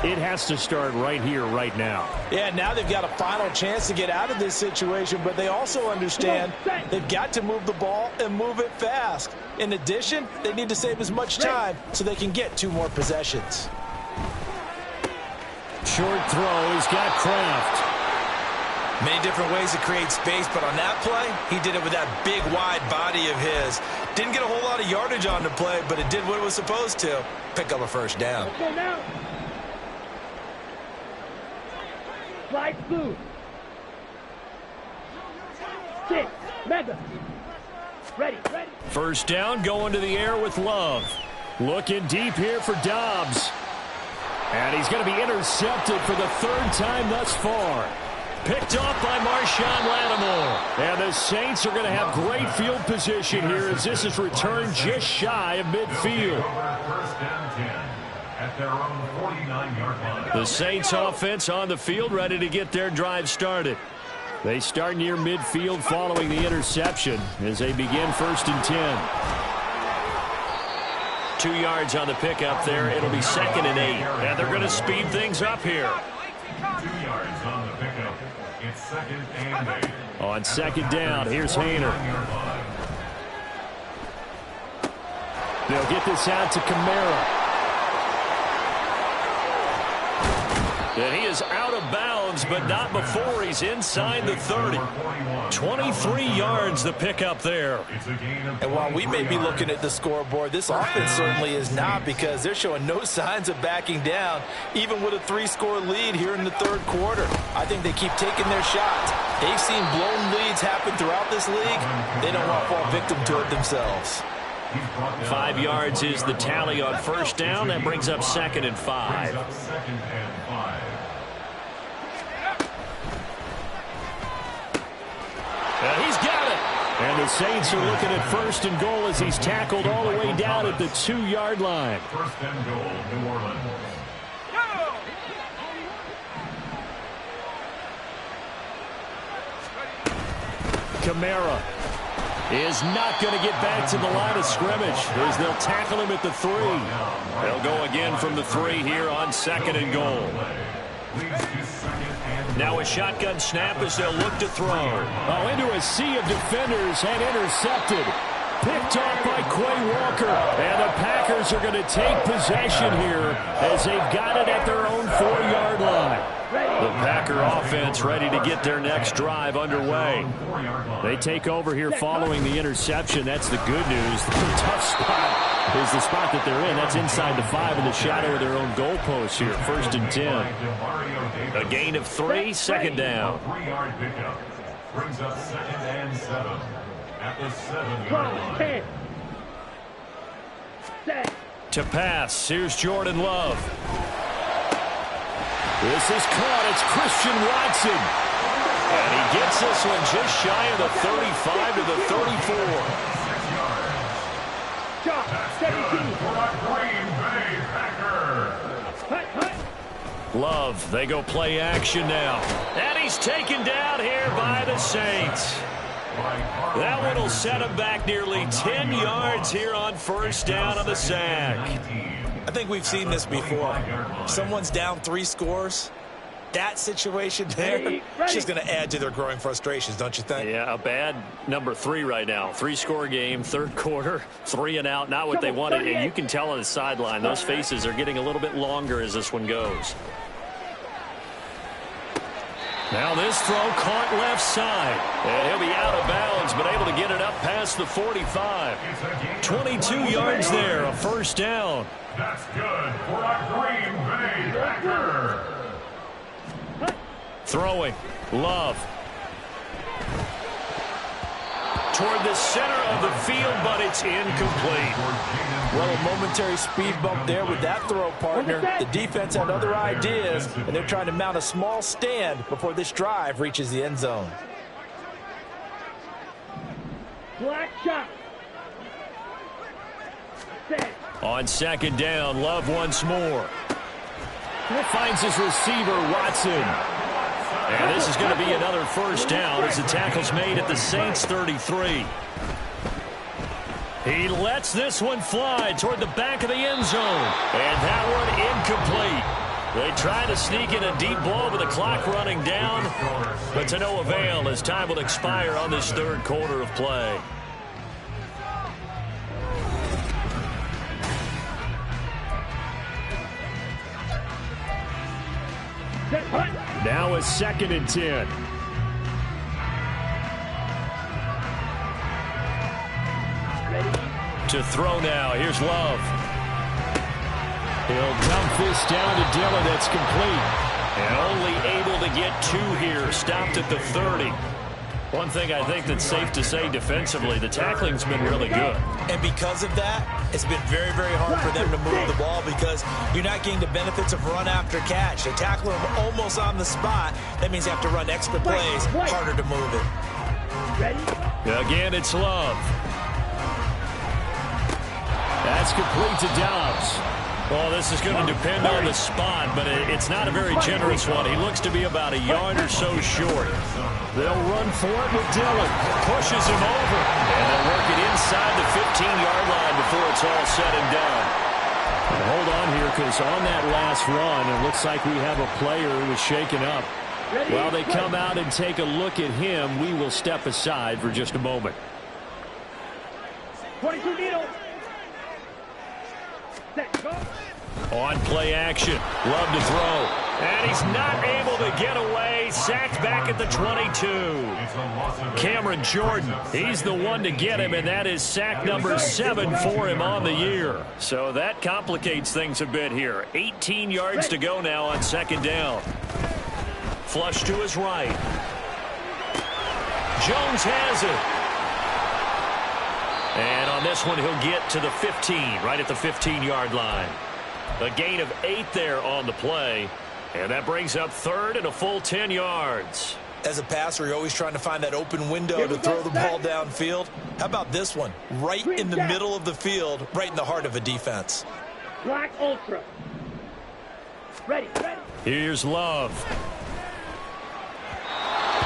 it has to start right here, right now. Yeah, now they've got a final chance to get out of this situation, but they also understand they've got to move the ball and move it fast. In addition, they need to save as much time so they can get 2 more possessions. Short throw, he's got Kraft. Many different ways to create space, but on that play, he did it with that big, wide body of his. Didn't get a whole lot of yardage on the play, but it did what it was supposed to. Pick up a first down. Let's go now. Slide through. 6. Mega. Ready. First down, going to the air with Love. Looking deep here for Dobbs. And he's going to be intercepted for the 3rd time thus far. Picked off by Marshawn Lattimore. And the Saints are going to have great field position here as this is returned just shy of midfield. First down 10 at their own 49-yard line. The Saints offense on the field ready to get their drive started. They start near midfield following the interception as they begin 1st and 10. 2 yards on the pickup there. It'll be 2nd and 8. And they're going to speed things up here. 2 yards on the pickup. It's 2nd and 8. On 2nd down, here's Hayner. They'll get this out to Kamara. And he is out of bounds, but not before he's inside the 30. 23 yards the pickup there. And while we may be looking at the scoreboard, this offense certainly is not, because they're showing no signs of backing down, even with a 3-score lead here in the 3rd quarter. I think they keep taking their shots. They've seen blown leads happen throughout this league. They don't want to fall victim to it themselves. 5 yards is the tally on 1st down. That brings up 2nd and 5. And he's got it. And the Saints are looking at 1st and goal as he's tackled all the way down at the 2-yard line. 1st and goal, New Orleans. Kamara is not going to get back to the line of scrimmage as they'll tackle him at the 3. They'll go again from the 3 here on 2nd and goal. Now a shotgun snap as they'll look to throw. Oh, into a sea of defenders and intercepted. Picked off by Quay Walker. And the Packers are going to take possession here as they've got it at their own 4-yard line. The Packer offense ready to get their next drive underway. They take over here following the interception. That's the good news. The tough spot is the spot that they're in. That's inside the 5 in the shadow of their own goalpost here. 1st and 10. A gain of 3, 2nd down. 3-yard pickup brings up 2nd and 7 at the 7-yard line. To pass, here's Jordan Love. This is caught. It's Christian Watson. And he gets this one just shy of the 35 to the 34. Shot, 17. Green Bay Packers. Hut, hut. Love, they go play action now. And he's taken down here by the Saints. That one will set him back nearly 10 yards here on first down on the sack. I think we've seen this before. Someone's down 3 scores. That situation there, it's just going to add to their growing frustrations, don't you think? Yeah, a bad number 3 right now. 3-score game, third quarter, 3 and out, not what they wanted. And you can tell on the sideline, those faces are getting a little bit longer as this one goes. Now this throw caught left side. And he'll be out of bounds, but able to get it up past the 45. 22 yards there, a first down. That's good for a Green Bay Packer. Throwing. Love. Toward the center of the field, but it's incomplete. Well, a momentary speed bump there with that throw, partner. The defense had other ideas, and they're trying to mount a small stand before this drive reaches the end zone. Black shot. Set. On second down, Love once more. Finds his receiver, Watson. And this is going to be another first down as the tackle's made at the Saints' 33. He lets this one fly toward the back of the end zone. And that one incomplete. They try to sneak in a deep ball with the clock running down, but to no avail as time will expire on this third quarter of play. Now it's 2nd and 10. To throw now. Here's Love. He'll dump this down to Dillon. That's complete. And only able to get 2 here. Stopped at the 30. One thing I think that's safe to say defensively, the tackling's been really good. And because of that, it's been very, very hard for them to move the ball because you're not getting the benefits of run after catch. They tackle him almost on the spot. That means they have to run extra plays, harder to move it. Again, it's Love. That's complete to Dobbs. Well, this is going to depend on the spot, but it's not a very generous one. He looks to be about a yard or so short. They'll run for it with Dillon. Pushes him over. And they'll work it inside the 15-yard line before it's all said and done. And hold on here, because on that last run, it looks like we have a player who was shaken up. While they come out and take a look at him, we will step aside for just a moment. 22 needles. Set, go. On play action. Love to throw. And he's not able to get away. Sacked back at the 22. Cameron Jordan, he's the one to get him, and that is sack number 7 for him on the year. So that complicates things a bit here. 18 yards to go now on second down. Flush to his right. Jones has it. And on this one, he'll get to the 15, right at the 15-yard line. A gain of 8 there on the play. And that brings up third and a full 10 yards. As a passer, you're always trying to find that open window to throw the ball downfield. How about this one? Right in the middle of the field, right in the heart of a defense. Black Ultra. Ready, ready. Here's Love.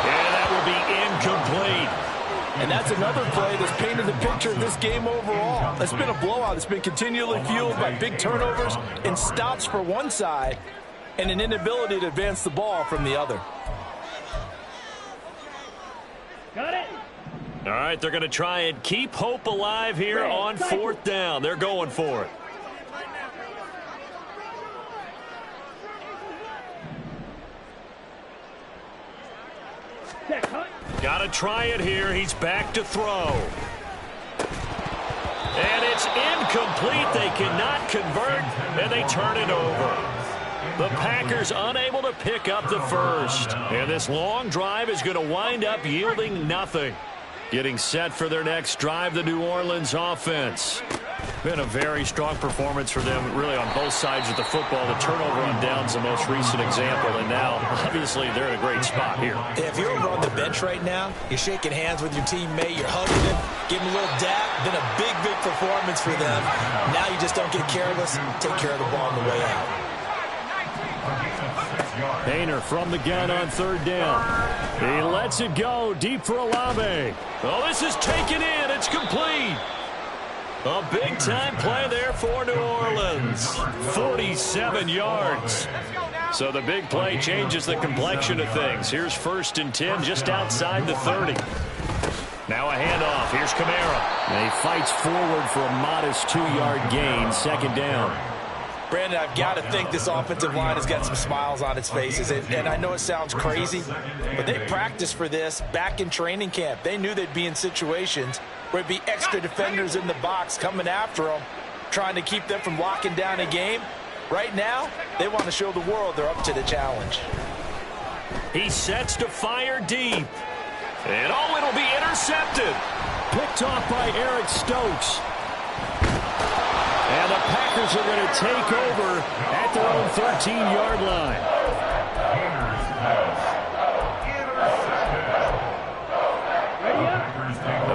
And that will be incomplete. And that's another play that's painted the picture of this game overall. It's been a blowout. It's been continually fueled by big turnovers and stops for one side and an inability to advance the ball from the other. Got it. All right, they're going to try and keep hope alive here on fourth down. They're going for it. Got to try it here. He's back to throw. And it's incomplete. They cannot convert, and they turn it over. The Packers unable to pick up the first. And this long drive is going to wind up yielding nothing. Getting set for their next drive, the New Orleans offense. Been a very strong performance for them, really, on both sides of the football. The turnover on downs the most recent example, and now, obviously, they're in a great spot here. If you're over on the bench right now, you're shaking hands with your teammate, you're hugging him, giving him a little dap. Been a big, big performance for them. Now you just don't get careless. Take care of the ball on the way out. Painter from the gun on third down. He lets it go deep for Olave. Oh, this is taken in. It's complete. A big-time play there for New Orleans. 47 yards. So the big play changes the complexion of things. Here's 1st and 10 just outside the 30. Now a handoff. Here's Kamara. And he fights forward for a modest 2-yard gain. 2nd down. Brandon, I've got to think this offensive line has got some smiles on its faces. And I know it sounds crazy, but they practiced for this back in training camp. They knew they'd be in situations where it'd be extra defenders in the box coming after them, trying to keep them from locking down a game. Right now, they want to show the world they're up to the challenge. He sets to fire deep. And it'll be intercepted. Picked off by Eric Stokes. And the Packers are going to take over at their own 13-yard line.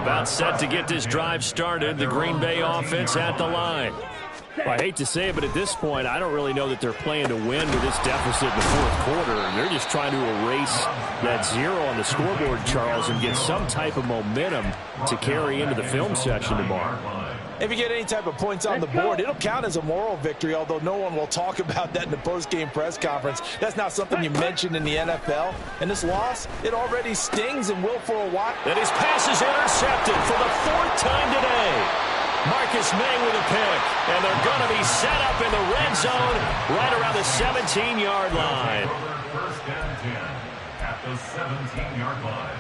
About set to get this drive started. The Green Bay offense at the line. Well, I hate to say it, but at this point, I don't really know that they're playing to win with this deficit in the 4th quarter. They're just trying to erase that 0 on the scoreboard, Charles, and get some type of momentum to carry into the film session tomorrow. If you get any type of points on the board, it'll count as a moral victory, although no one will talk about that in the post-game press conference. That's not something you mentioned in the NFL. And this loss, it already stings and will for a while. And his pass is intercepted for the 4th time today. Marcus May with a pick. And they're going to be set up in the red zone right around the 17-yard line. 1st and 10 at the 17-yard line.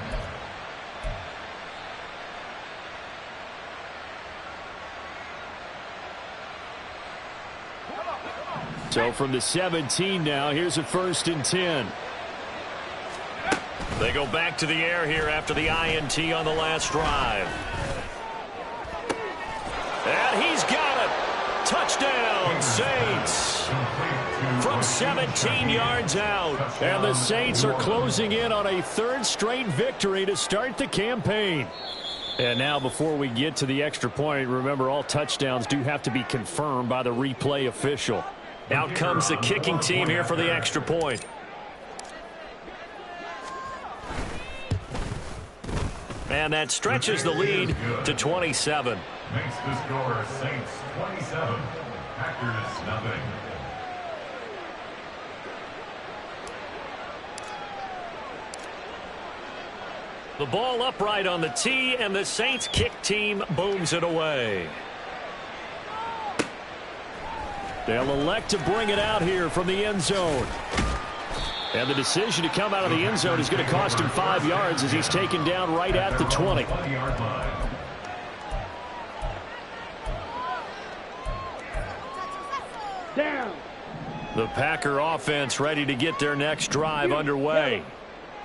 So from the 17 now, here's a 1st and 10. They go back to the air here after the INT on the last drive. And he's got it. Touchdown, Saints. From 17 yards out. And the Saints are closing in on a 3rd straight victory to start the campaign. And now before we get to the extra point, remember all touchdowns do have to be confirmed by the replay official. Out comes the kicking team here for the extra point. And that stretches the lead to 27. Makes the score Saints 27, Packers nothing. The ball upright on the tee, and the Saints kick team booms it away. They'll elect to bring it out here from the end zone. And the decision to come out of the end zone is going to cost him 5 yards as he's taken down right at the 20. Down. The Packer offense ready to get their next drive underway.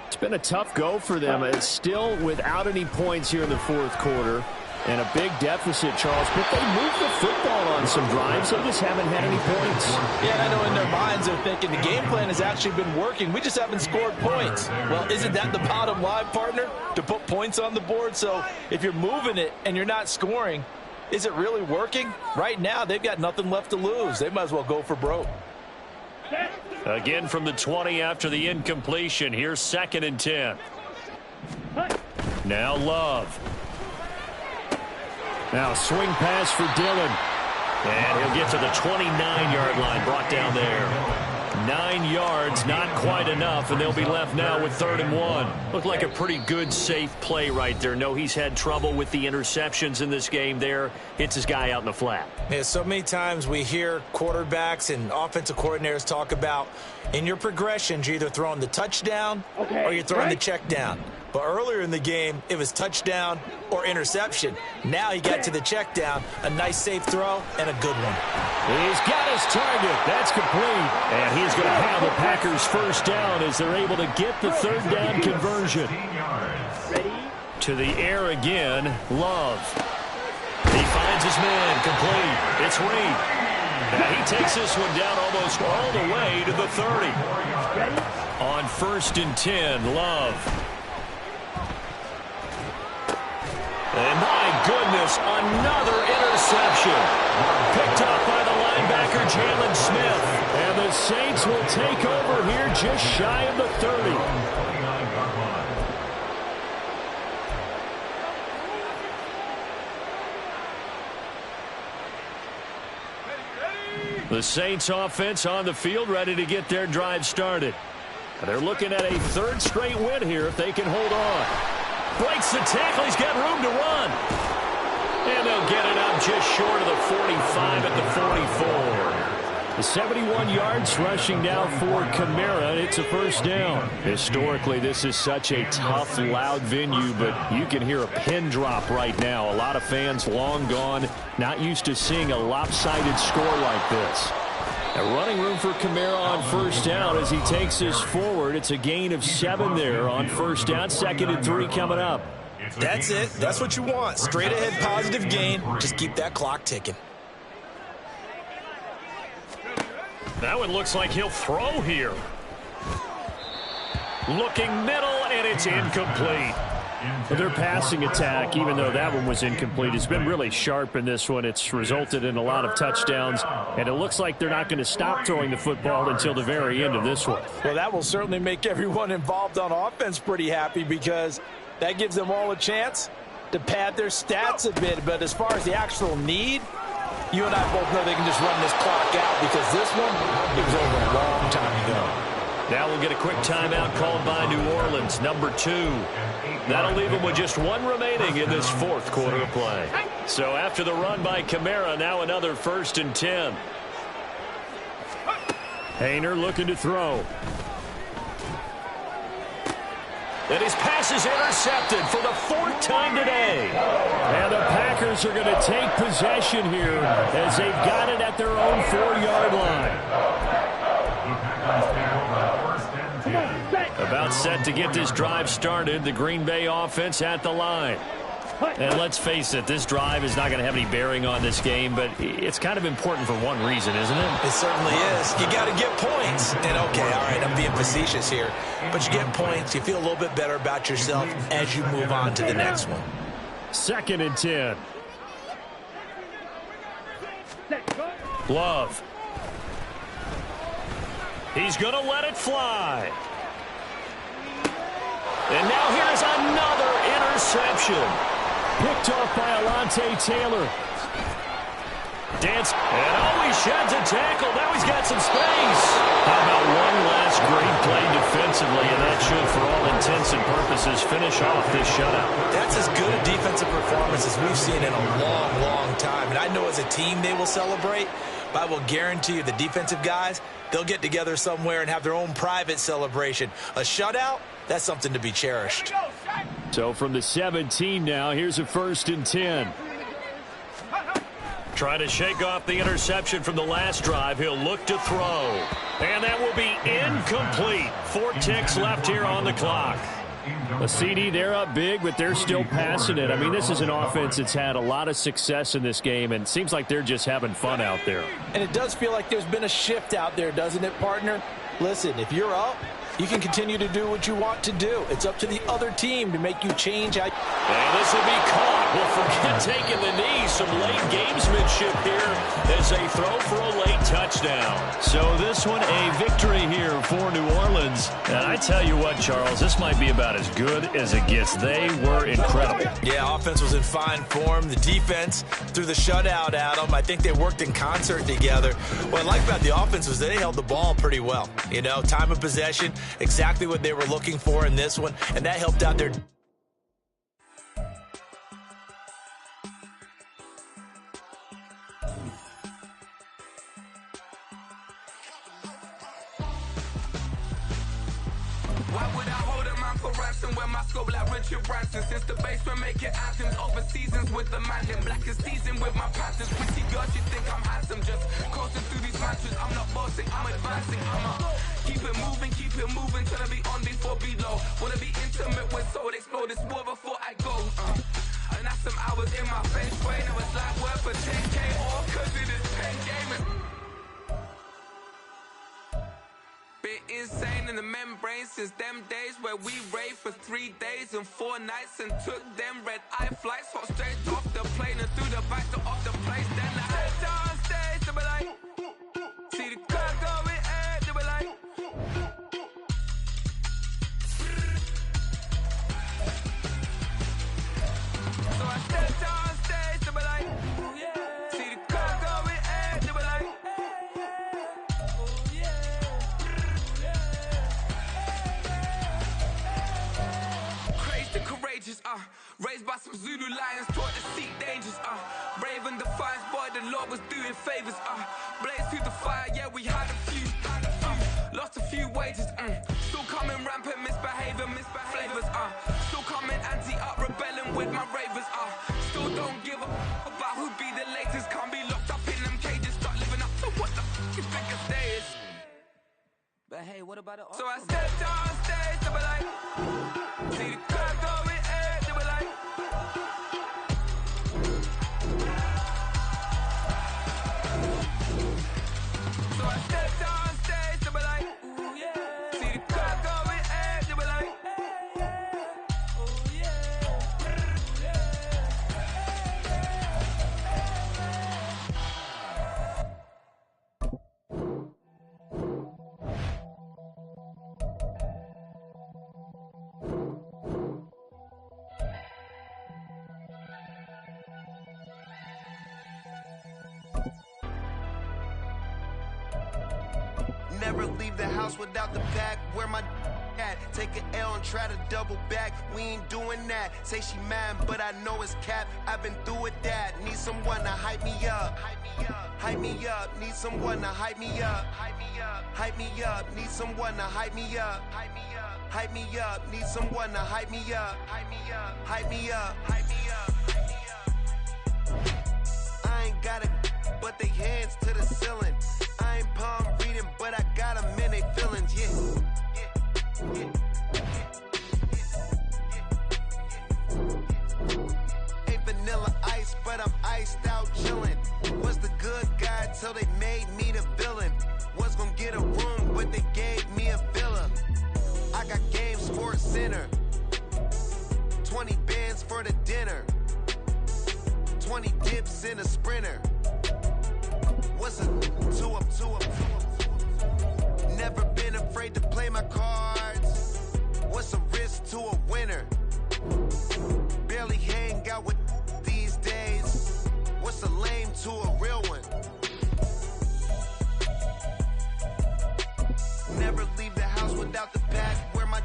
It's been a tough go for them. It's still without any points here in the 4th quarter. And a big deficit, Charles, but they moved the football on some drives. They just haven't had any points. Yeah, and I know in their minds they're thinking the game plan has actually been working. We just haven't scored points. Well, isn't that the bottom line, partner? To put points on the board? So if you're moving it and you're not scoring, is it really working? Right now, they've got nothing left to lose. They might as well go for broke. Again from the 20 after the incompletion. Here's 2nd and 10. Now Love. Now swing pass for Dillon. And he'll get to the 29-yard line, brought down there. 9 yards, not quite enough, and they'll be left now with 3rd and 1. Looked like a pretty good, safe play right there. No, he's had trouble with the interceptions in this game there. Hits his guy out in the flat. Yeah, so many times we hear quarterbacks and offensive coordinators talk about in your progressions, you're either throwing the touchdown or you're throwing the check down. But earlier in the game, it was touchdown or interception. Now he got to the check down, a nice safe throw, and a good one. He's got his target. That's complete. And he's going to have the Packers first down as they're able to get the 3rd down conversion. Ready? To the air again, Love. He finds his man, complete. It's Reed. And he takes this one down almost all the way to the 30. On 1st and 10, Love. And my goodness, another interception. Picked up by the linebacker, Jalen Smith. And the Saints will take over here just shy of the 30. The Saints offense on the field, ready to get their drive started. They're looking at a 3rd straight win here if they can hold on. Breaks the tackle. He's got room to run. And they'll get it up just short of the 45 at the 44. The 71 yards rushing down for Kamara, and it's a 1st down. Historically, this is such a tough, loud venue, but you can hear a pin drop right now. A lot of fans long gone, not used to seeing a lopsided score like this. A running room for Kamara on 1st down as he takes this forward. It's a gain of 7 there on 1st down. 2nd and 3 coming up. That's it. That's what you want. Straight ahead positive gain. Just keep that clock ticking. That one looks like he'll throw here. Looking middle, and it's incomplete. Their passing attack, even though that one was incomplete, has been really sharp in this one. It's resulted in a lot of touchdowns, and it looks like they're not going to stop throwing the football until the very end of this one. Well, that will certainly make everyone involved on offense pretty happy because that gives them all a chance to pad their stats a bit. But as far as the actual need, you and I both know they can just run this clock out because this one, it was over a long time ago. Now we'll get a quick timeout called by New Orleans, number 2. That'll leave them with just 1 remaining in this 4th quarter of play. So after the run by Kamara, now another 1st and 10. Hayner looking to throw. And his pass is intercepted for the 4th time today. And the Packers are going to take possession here as they've got it at their own 4-yard line. About set to get this drive started. The Green Bay offense at the line. And let's face it, this drive is not going to have any bearing on this game, but it's kind of important for one reason, isn't it? It certainly is. You got to get points. And, okay, all right, I'm being facetious here. But you get points, you feel a little bit better about yourself as you move on to the next one. 2nd and 10. Love. He's going to let it fly. And now here's another interception. Picked off by Alontae Taylor. Dance. And he sheds a tackle. Now he's got some space. How about one last great play defensively, and that should, for all intents and purposes, finish off this shutout. That's as good a defensive performance as we've seen in a long, long time. And I know as a team they will celebrate, but I will guarantee you the defensive guys, they'll get together somewhere and have their own private celebration. A shutout, that's something to be cherished. So from the 17 now, here's a 1st and 10. Trying to shake off the interception from the last drive. He'll look to throw. And that will be incomplete. 4 ticks left here on the clock. A CD, they're up big, but they're still passing it. I mean, this is an offense that's had a lot of success in this game, and it seems like they're just having fun out there. And it does feel like there's been a shift out there, doesn't it, partner? Listen, if you're up, you can continue to do what you want to do. It's up to the other team to make you change. And this will be caught. Well, forget taking the knee. Some late gamesmanship here as they throw for a late touchdown. So this one, a victory here for New Orleans. And I tell you what, Charles, this might be about as good as it gets. They were incredible. Yeah, offense was in fine form. The defense threw the shutout at them. I think they worked in concert together. What I like about the offense was they held the ball pretty well. You know, time of possession, exactly what they were looking for in this one, and that helped out their... Why would I hold a man for ransom when my scope like Richard Branson? Since the basement making anthems over seasons with the man in black is seasoned with my patterns. Pretty girls, you think I'm handsome, just coasting through these matches. I'm not bossing, I'm advancing. Keep it moving, trying to be on before below. Wanna be intimate with soul, explode this war before I go. I And that's some hours in my face brain. It was like worth a 10K all cause of this pen game. Been insane in the membrane since them days where we raved for 3 days and 4 nights and took them red eye flights, hot straight off the plane and through the back door of the place. Then I stepped on stage, they were like, see the crowd going ahead, they were like, so I stepped on stage, they were like, see the crowd going ahead, they were like, crazed and courageous, raised by some Zulu lions, taught to seek dangers, brave and defiant, boy, the Lord was doing favors, blaze through the fire, yeah, we had a few, lost a few wages, still coming rampant, misbehavior, flavors, still coming anti-up, rebelling with my ravers, still don't give a about who be the latest, can't be locked up in them cages, start living up to what the f*** you think a day is. But hey, what about it? So I stepped on stage, they were like, see the crowd going ahead, they were like, so I stepped on stage, they were like, see the crowd going ahead, they were like, never leave the house without the bag. Where my at? Take an L and try to double back. We ain't doing that. Say she mad, but I know it's cap. I've been through with that. Need someone to hype me up. Hype me up. Need someone to hype me up. Hype me up. Need someone to hype me up. Hype me up. Need someone to hype me up. Hype me up. Hype me up. Hype me up. I ain't got it, but they hands to the ceiling. I ain't palm reading, but I got them in they feelings, yeah. Ain't vanilla ice, but I'm iced out chillin'. Was the good guy till they made me the villain. Was gonna get a room, but they gave me a villa. I got games for a center. 20 bands for the dinner. 20 dips in a sprinter. What's a 2 up? Never been afraid to play my cards. What's a risk to a winner? Barely hang out with these days. What's a lame to a real one? Never leave the house without the pack. Where my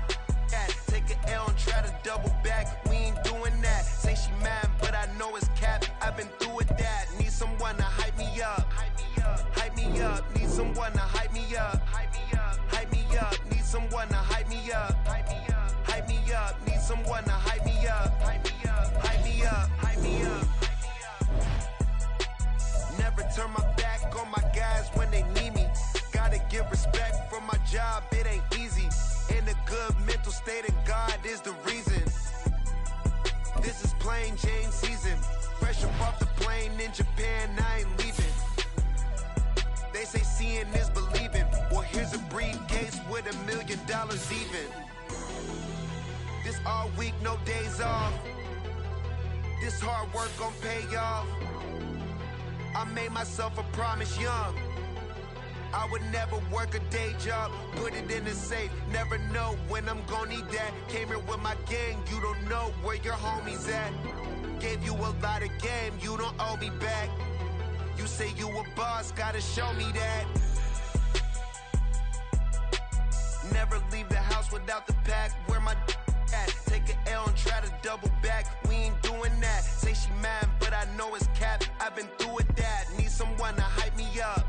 at? Take an L and try to double back. We ain't doing that. Say she mad, but I know it's cap. I've been through with that. Need someone to hype me up. Hype me up. Need someone to hype me up. Hype me up. Need someone to hype me up. Hype me up. Need someone to hype me up. Hype me up. Hype me up. Never turn my back on my guys when they need me. Gotta give respect for my job, it ain't easy. In a good mental state and God is the reason. This is plain Jane season. Fresh up off the plane in Japan, I ain't leaving. They say seeing is believing. Well, here's a briefcase with $1 million even. This all week, no days off. This hard work gon' pay off. I made myself a promise young. I would never work a day job, put it in the safe. Never know when I'm gon' need that. Came here with my gang, you don't know where your homies at. Gave you a lot of game, you don't owe me back. You say you a boss, gotta show me that. Never leave the house without the pack. Where my at? Take an L and try to double back. We ain't doing that. Say she mad, but I know it's cap. I've been through with that. Need someone to hype me up.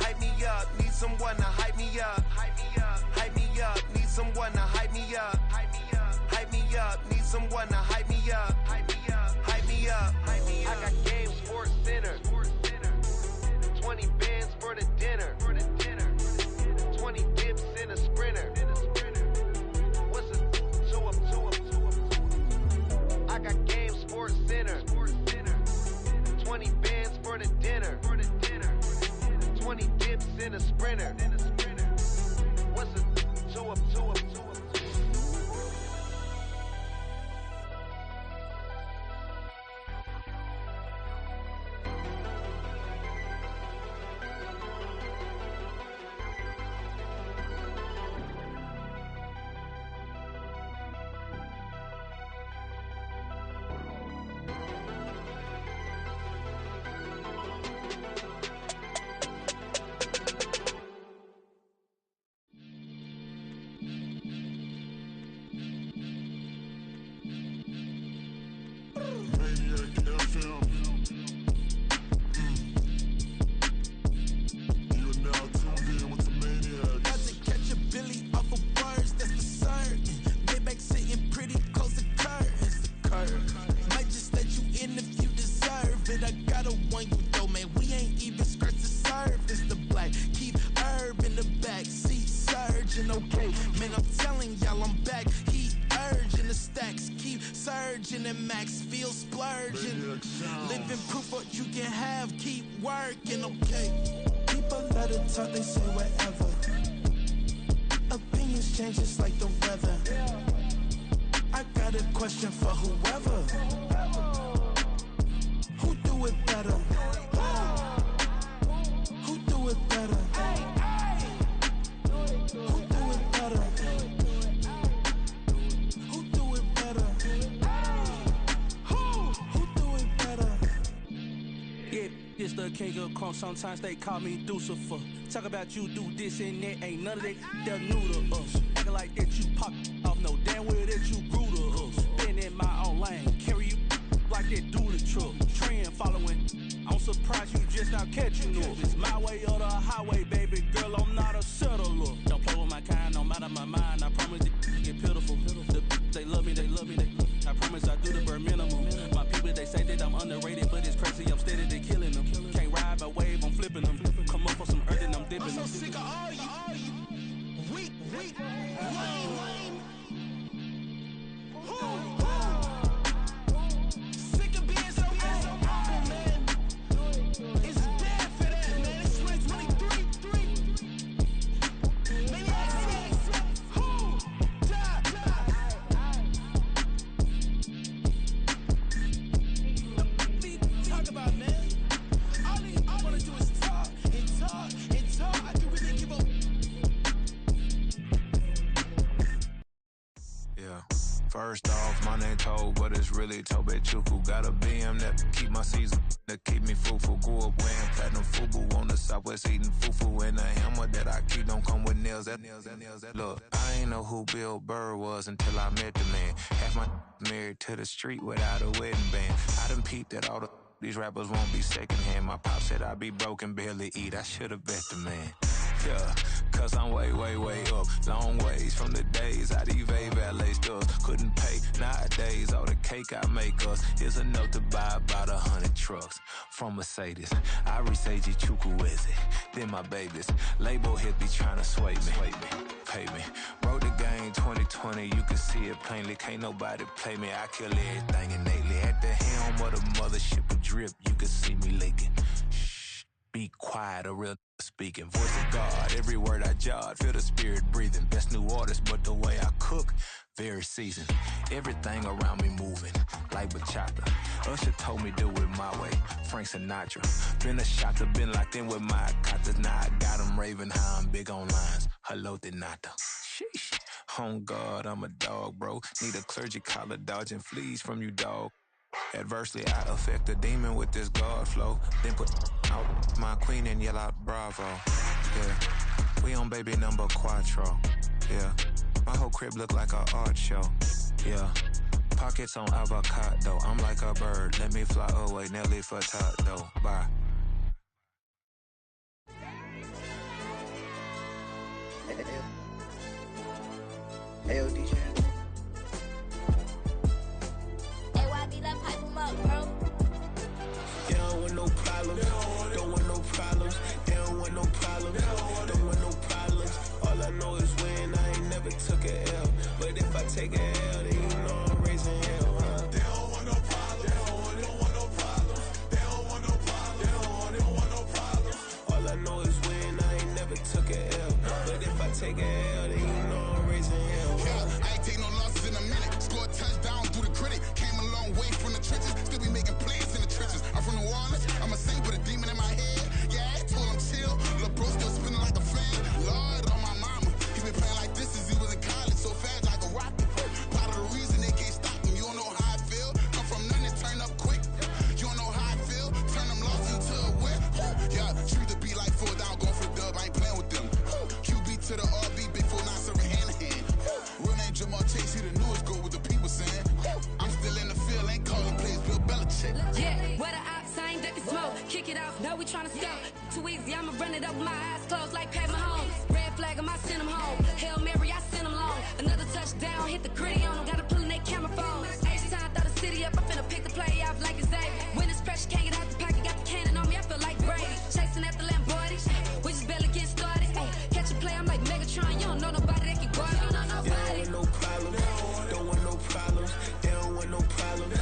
Hype me up. Need someone to hype me up. Hype me up. Need someone to hype me up. Hype me up. Need someone to hype me up. Hype me up. I got games for a center. 20 bands for the dinner. 20 dips in a sprinter. What's a 2 up? I got games for a 20 dips in a sprinter. What's a two up? Living proof what you can have, keep working, okay? People let it talk, they say whatever. Opinions change just like the weather. I got a question for whoever. Who do it better? Who do it better? Who do it better? Who do it better? Who do it better? Yeah, it's the king of crunk. Sometimes they call me Lucifer. Talk about you do this and that. Ain't none of that they're new to us. Acting like that you pop off. No damn well that you grew to us. Been in my own lane. Carry you like that do the truck. Trend following. I'm surprised you just now catching up. It's my way or the highway, baby girl. I'm not a settler. Don't play with my kind, no matter my mind. I promise it get pitiful. They love me, they love me, they love me. I promise I do the bare minimum. My people, they say that I'm underrated, but it's crazy. I'm steady, they killing them. Can't ride my wave, I'm flipping them. Come up for some earth and I'm dipping them. I'm so sick of all you weak, lame. Sick of being so awful, man. It's dead for that, man. It's 2023. Maniacs, who die? Talk about, man. All I wanna do is talk and talk and talk. I can really give up. Yeah. First off, my name Toad, but it's really Tobe Chuku. Got a BM that keep my season, that keep me fruitful. Grew up wearing platinum FUBU on the Southwest eating fufu. And the hammer that I keep don't come with nails. Look, I ain't know who Bill Burr was until I met the man. Half my married to the street without a wedding band. I done peeped at all these rappers won't be secondhand. My pop said I'd be broken, barely eat. I should've bet the man. Yeah, cause I'm way up. Long ways from the days I evade valet stores. Couldn't pay nowadays. All the cake I make us is enough to buy about 100 trucks from Mercedes. I resage Chukwueze, then my babies. Label hit be trying to sway me. Pay me. Wrote the game 2020, you can see it plainly. Can't nobody play me. I kill everything innately. At the helm of the mothership of drip, you can see me leaking. Shh, be quiet, a real speaking. Voice of God, every word I jot, feel the spirit breathing. Best new artist, but the way I cook, very seasoned. Everything around me moving, like bachata. Usher told me do it my way, Frank Sinatra. Been a shotter, been locked in with my katas. Now I got them raving how I'm big on lines. Hello, Denata. Sheesh. On God, I'm a dog, bro. Need a clergy collar, dodging fleas from you, dog. Adversely, I affect a demon with this God flow. Then put out my queen and yell out bravo. Yeah, we on baby number quattro. Yeah, my whole crib look like an art show. Yeah, pockets on avocado. I'm like a bird. Let me fly away, Nelly Furtado. Bye. Hey, DJ. They don't want no problems, don't want no problems. They don't want no problems, don't want no problems. All I know is win, I ain't never took a L. But if I take a L, then you know I'm raising hell, huh? They don't want no problems, they don't want no problems. They don't want no problems, they don't want no problems. All I know is win. took a L. But if I take a L, then you know I'm raising hell. Yeah, I ain't take no losses in a minute. Scored touchdown through the critic. Came a long way from the trenches. Still be making plays in the trenches. I'm from New Orleans. I'm a saint with a demon in my head. Yeah, I told him chill. Lil' bro still spinning like a fan. Lord on my mama. He been playing like this since he was in college. So fast like a rocket. Part of the reason they can't stop him. You don't know how I feel. Come from nothing, turn up quick. You don't know how I feel. Turn them losses into a whip. Yeah, treat the beat like 4 down. Going for the dub. I ain't playing with them. QB to the RB. Big 4 9 serving hand to hand. Real name Jamal Chase. He the newest goal with the people saying. I'm still in the field. Ain't calling plays. Bill Belichick. Yeah, where the ops ain't ducking smoke. Kick it off. Now we tryna score. Too easy. I'ma run it up with my eyes closed like Pat Mahomes. Red flag 'em, I send 'em home. Hail Mary, I send 'em long. Another touchdown. Hit the gritty on 'em. Gotta pull in they camera phones. H-time, throw the city up. I finna pick the play off like it's Xavier. When it's pressure, can't get out the pocket. Got the cannon on me. I feel like Brady. Chasing after Lamborghini. We just barely get started. Ay, catch a play. I'm like Megatron. You don't know nobody that can guard it. You know nobody. They don't want no problems. Don't want no problems. They don't want no problems.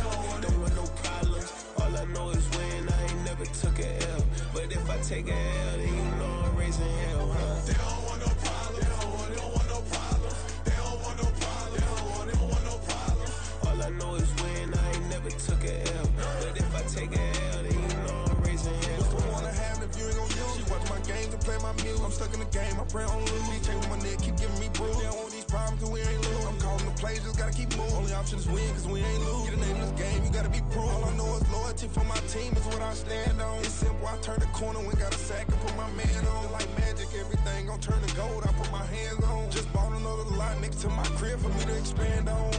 Don't want no problems. All I know is win. I ain't never took a L. But if I take a L, then you know I'm raising hell, huh? They don't want no problems. They don't want no problems. They don't want no problems. They don't want no problems. All I know is win. I ain't never took a L. But if I take a L, then you know I'm raising hell. What's the point of having if you ain't gon' use? She watch my games and play my music. I'm stuck in the game. I pray on lose. These chains on my neck keep giving me bruise. They don't want these problems 'cause we ain't lose. I'm calling the plays, just gotta keep moving. Only option is win 'cause we ain't lose. Get a name in this game, you gotta be proof. All I know is loyalty for my team is what I stand on. It's simple. I turn the corner when got a sack and put my man on. Like magic, everything gon' turn to gold. I put my hands on. Just bought another lot next to my crib for me to expand on.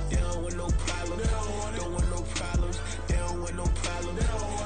They don't want no problems. Don't want no problems. They don't want no problems.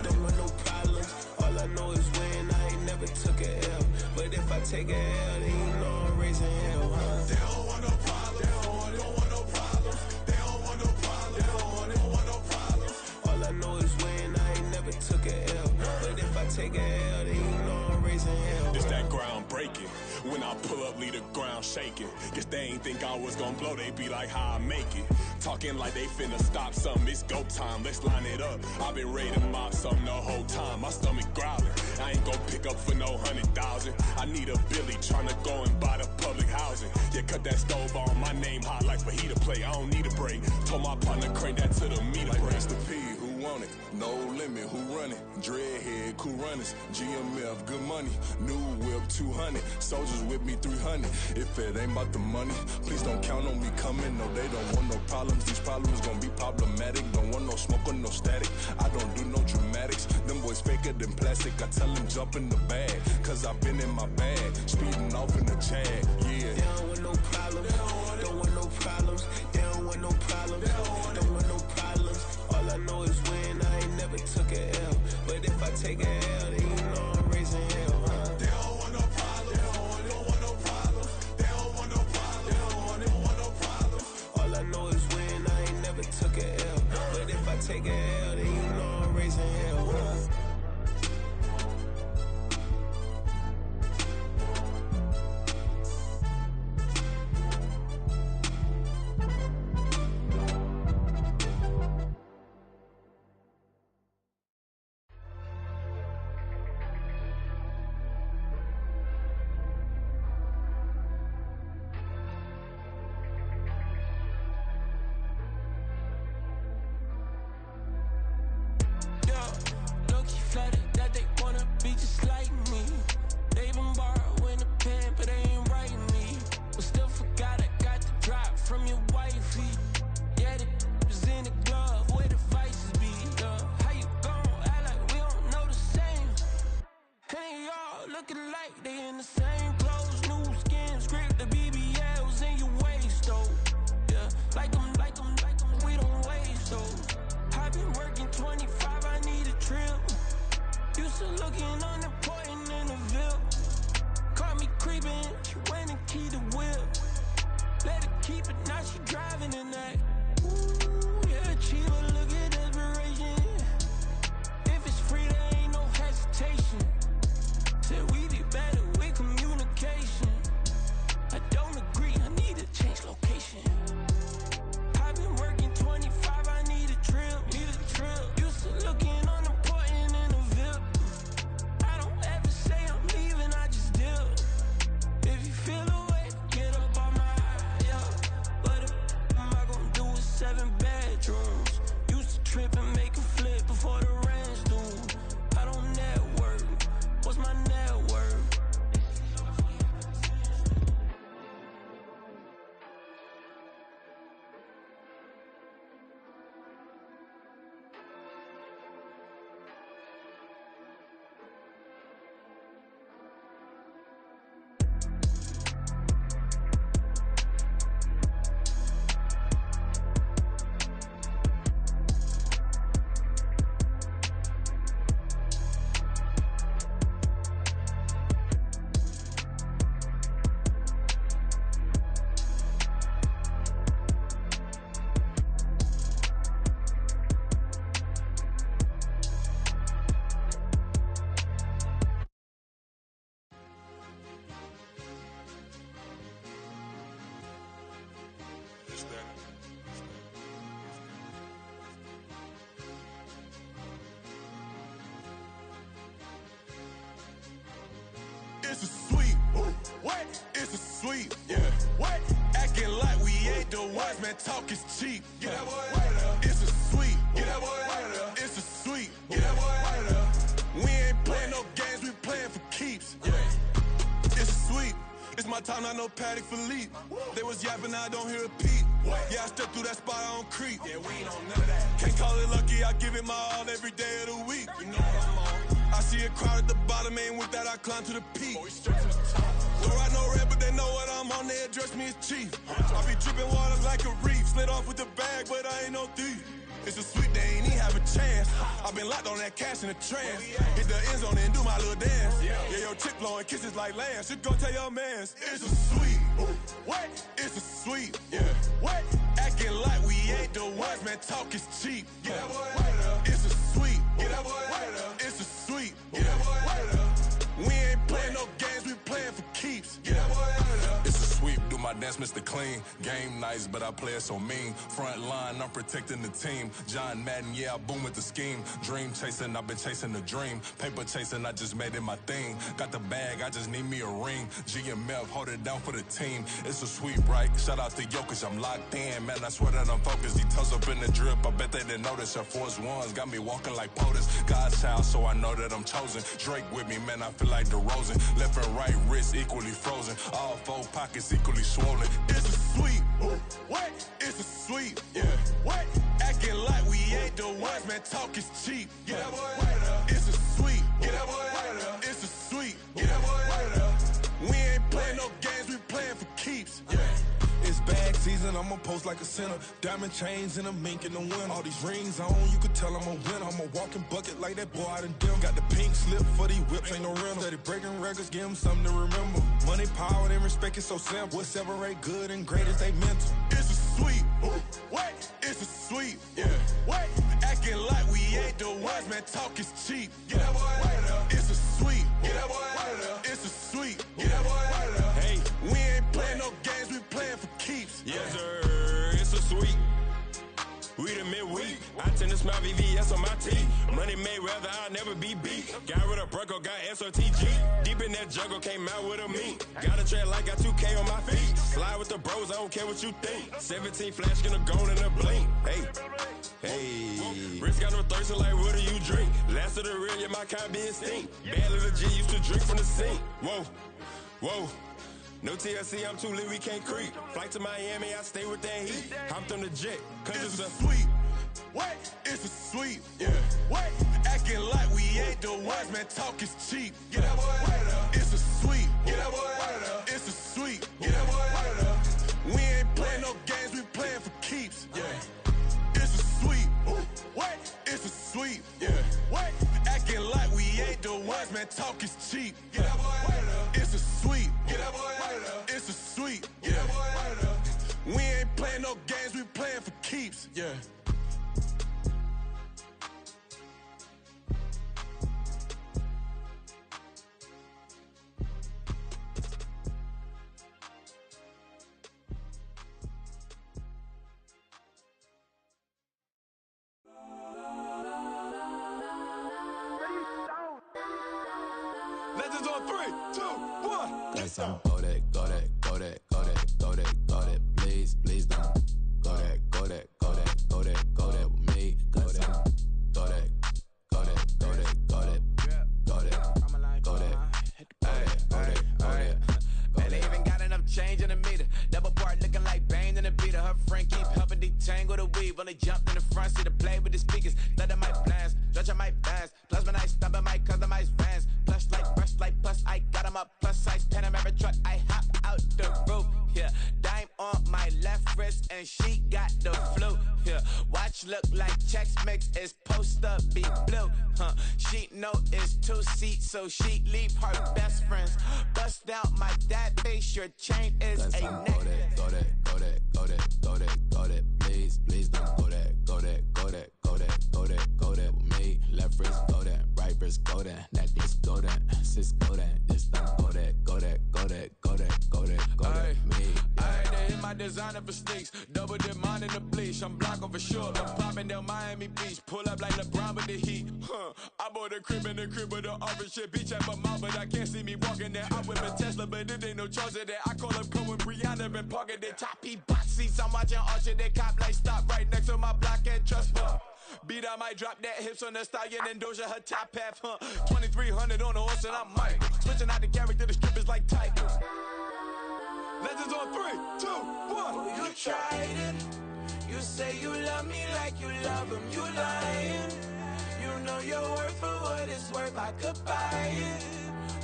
Don't want no problems. All I know is win. I ain't never took a L. But if I take a L, then you know I'm raising hell, huh? They don't want no problems. They don't want no problems. They don't want no problems. They don't want no problems. All I know is win. I ain't never took a L. But if I take a L, then you know I'm raising hell. It's that ground breaking. When I pull up, leave the ground shaking. Guess they ain't think I was gonna blow, they be like, how I make it. Talking like they finna stop something, it's go time, let's line it up. I've been ready to mop something the whole time, my stomach growling. I ain't gon' pick up for no 100,000. I need a Billy tryna go and buy the public housing. Yeah, cut that stove on, my name hot like fajita play. I don't need a break. Told my partner crank that to the meter like break. Mr. P, who want it? No limit, who run it? Dreadhead, cool runners. GMF, good money. New whip, 200. Soldiers with me, 300. If it ain't about the money, please don't count on me coming. No, they don't want no problems. These problems gon' be problematic. Don't want no smoke or no static. I don't do no dramatics. Them boys faker than plastic. I tell them jump in the bag, 'cause I've been in my bag. Speeding off in the Jag, yeah. They don't want no problems. Don't want no problems. They don't want no problems. Don't want no problems. All I know is win. I ain't never took a L. But if I take a L, then you know I'm raising hell, huh? They don't want no problems. They don't want no problems. They don't want no problems. They don't want no problems. All I know is win. I ain't never took a L. But if I take a L, then you know I'm raising hell, huh? Still It's a sweep. What? It's a sweep. Yeah. What? Acting like we ain't the ones, man. Talk is cheap. Get that boy out of there. It's a sweep. Get that boy out of there. It's a sweep. Get that boy out of there. We ain't playing no games, we playing for keeps. Yeah. It's a sweep. It's my time, not no Paddock Philippe. They was yapping, I don't hear a peep. Yeah, I step through that spot, I don't creep. Yeah, we ain't on none of that. Can't call it lucky, I give it my all every day of the week. You know what I'm on. I see a crowd at the bottom, ain't with that, I climb to the peak. Don't ride no red, but they know what I'm on, they address me as chief. I be dripping water like a reef, slid off with the bag, but I ain't no thief. It's a sweet, they ain't even have a chance. I been locked on that cash in a trance. Hit the end zone and do my little dance. Yeah, your chick blowing kisses like Lance. You go tell your mans. It's a sweet. What? It's a sweet. Yeah. What? Acting like we ain't the ones, man. Talk is cheap. Get that boy out of there. It's a sweet. Get that boy out of there. It's a sweet. Get that boy out of there. We ain't playing no games, we playing for keeps. Get that boy out of there. It's a sweep, do my dance, Mr. Clean. Game nice, but I play it so mean. Front line, I'm protecting the team. John Madden, yeah, I boom with the scheme. Dream chasing, I've been chasing the dream. Paper chasing, I just made it my thing. Got the bag, I just need me a ring. GMF, hold it down for the team. It's a sweep, right? Shout out to Jokic, I'm locked in. Man, I swear that I'm focused. He toes up in the drip, I bet they didn't notice. Your force ones got me walking like POTUS. God's child, so I know that I'm chosen. Drake with me, man, I feel like DeRozan. Left and right wrist equally frozen. All four pockets equally swollen. It's a sweep. What? It's a sweep. Yeah. What? Acting like we ain't the ones, man. Talk is cheap. Get that boy out of there. It's a sweep. Get that boy out of there. It's a sweep. Get that boy out of there. We ain't playing no games, we playing for keeps. Yeah. It's bag season, I'ma post like a sinner. Diamond chains and a mink in the winter. All these rings on, you could tell I'm a winner. I'm a walking bucket like that boy out in Denver. Got the pink slip for these whips, ain't no rental. Steady breaking records, give them something to remember. Money, power, and respect is so simple. What separate good and great is they mental. It's a sweep. What? It's a sweep. Yeah. What? Acting like we ain't the ones, man. Talk is cheap. Get that boy out of there. It's a sweep. Get that boy out of there. It's a sweep. Get that boy out of there. Hey, we ain't playing no games, we playing for keeps. Yes, sir. It's a sweep. We the midweek. I tend to smell VVS on my teeth. Money Mayweather, I'll never be beat. Got rid of Bronco, got SOTG. Deep in that jungle, came out with a meat. Got a tread like got 2K on my feet. Slide with the bros, I don't care what you think. 17 flash, gonna go in a blink. Hey. Wrist got no thirst, like what do you drink? Last of the real, yeah, my kind be extinct. Bad little G used to drink from the sink. Whoa. No TLC, I'm too lit, we can't creep. Flight to Miami, I stay with that heat. Hopped on the jet, cause it's a sweep. What? It's a sweep. Yeah. What? Acting like we ain't the ones, man. Talk is cheap. Get that boy out of there. It's a sweep. Get that boy out of there. It's a sweep. Get that boy out of there. We ain't playing no games, we playing for keeps. Yeah. It's a sweep. What? It's a sweep. Yeah. What? Acting like we ain't the ones, man. Talk is cheap. Get that boy out of there. It's a sweep. Get that boy out of there. It's a sweep. Get that boy out of there. We ain't playing no games, we playing for keeps. Yeah. Legends on 3, 2, 1. Guess I'm go that. Please don't go that with me. Go that. Man, they even got enough change in the meter. Double part looking like Bane in the beater. Her friend keep helping detangle the weave. Only jumped in the front seat to play with the speakers. Let them might blast, stretch might dance. Plus when I stump in my customized vans. Plush like brush like plus I got them up. Plus size Panamera truck. I hop out the roof. Yeah, dime on my left wrist and she got the flu. Yeah, watch look like Chex Mix is supposed to be blue. She know it's 2 seats, so she leave her best friends. Bust down my dad face. Your chain is a neck. Go that. Please don't go that with me. Left wrist go that, right wrist go that, necklace go that, sis go that. Just don't go that. Me. I had to hit my designer for sneaks. Double dip mine in the bleach. I'm blocking for sure. I'm popping down Miami Beach. Pull up like LeBron with the heat. I bought a crib in the crib with the office shit. Beach at my mouth, but I can't see me walking there. I'm with a Tesla, but it ain't no charge of that. I call up Cohen, Brianna, been parking the top heat box seats. I'm watching Archer, they cop like stop right next to my block and trust fund. Beat, I might drop that hips on the stallion and Doja her top half, 2300 on the horse and I'm Mike. Switching out the character, the strippers like Tigers. Legends on 3, 2, 1. Oh, you tried it. You say you love me like you love him. You lying. You know your worth for what it's worth. I could buy it.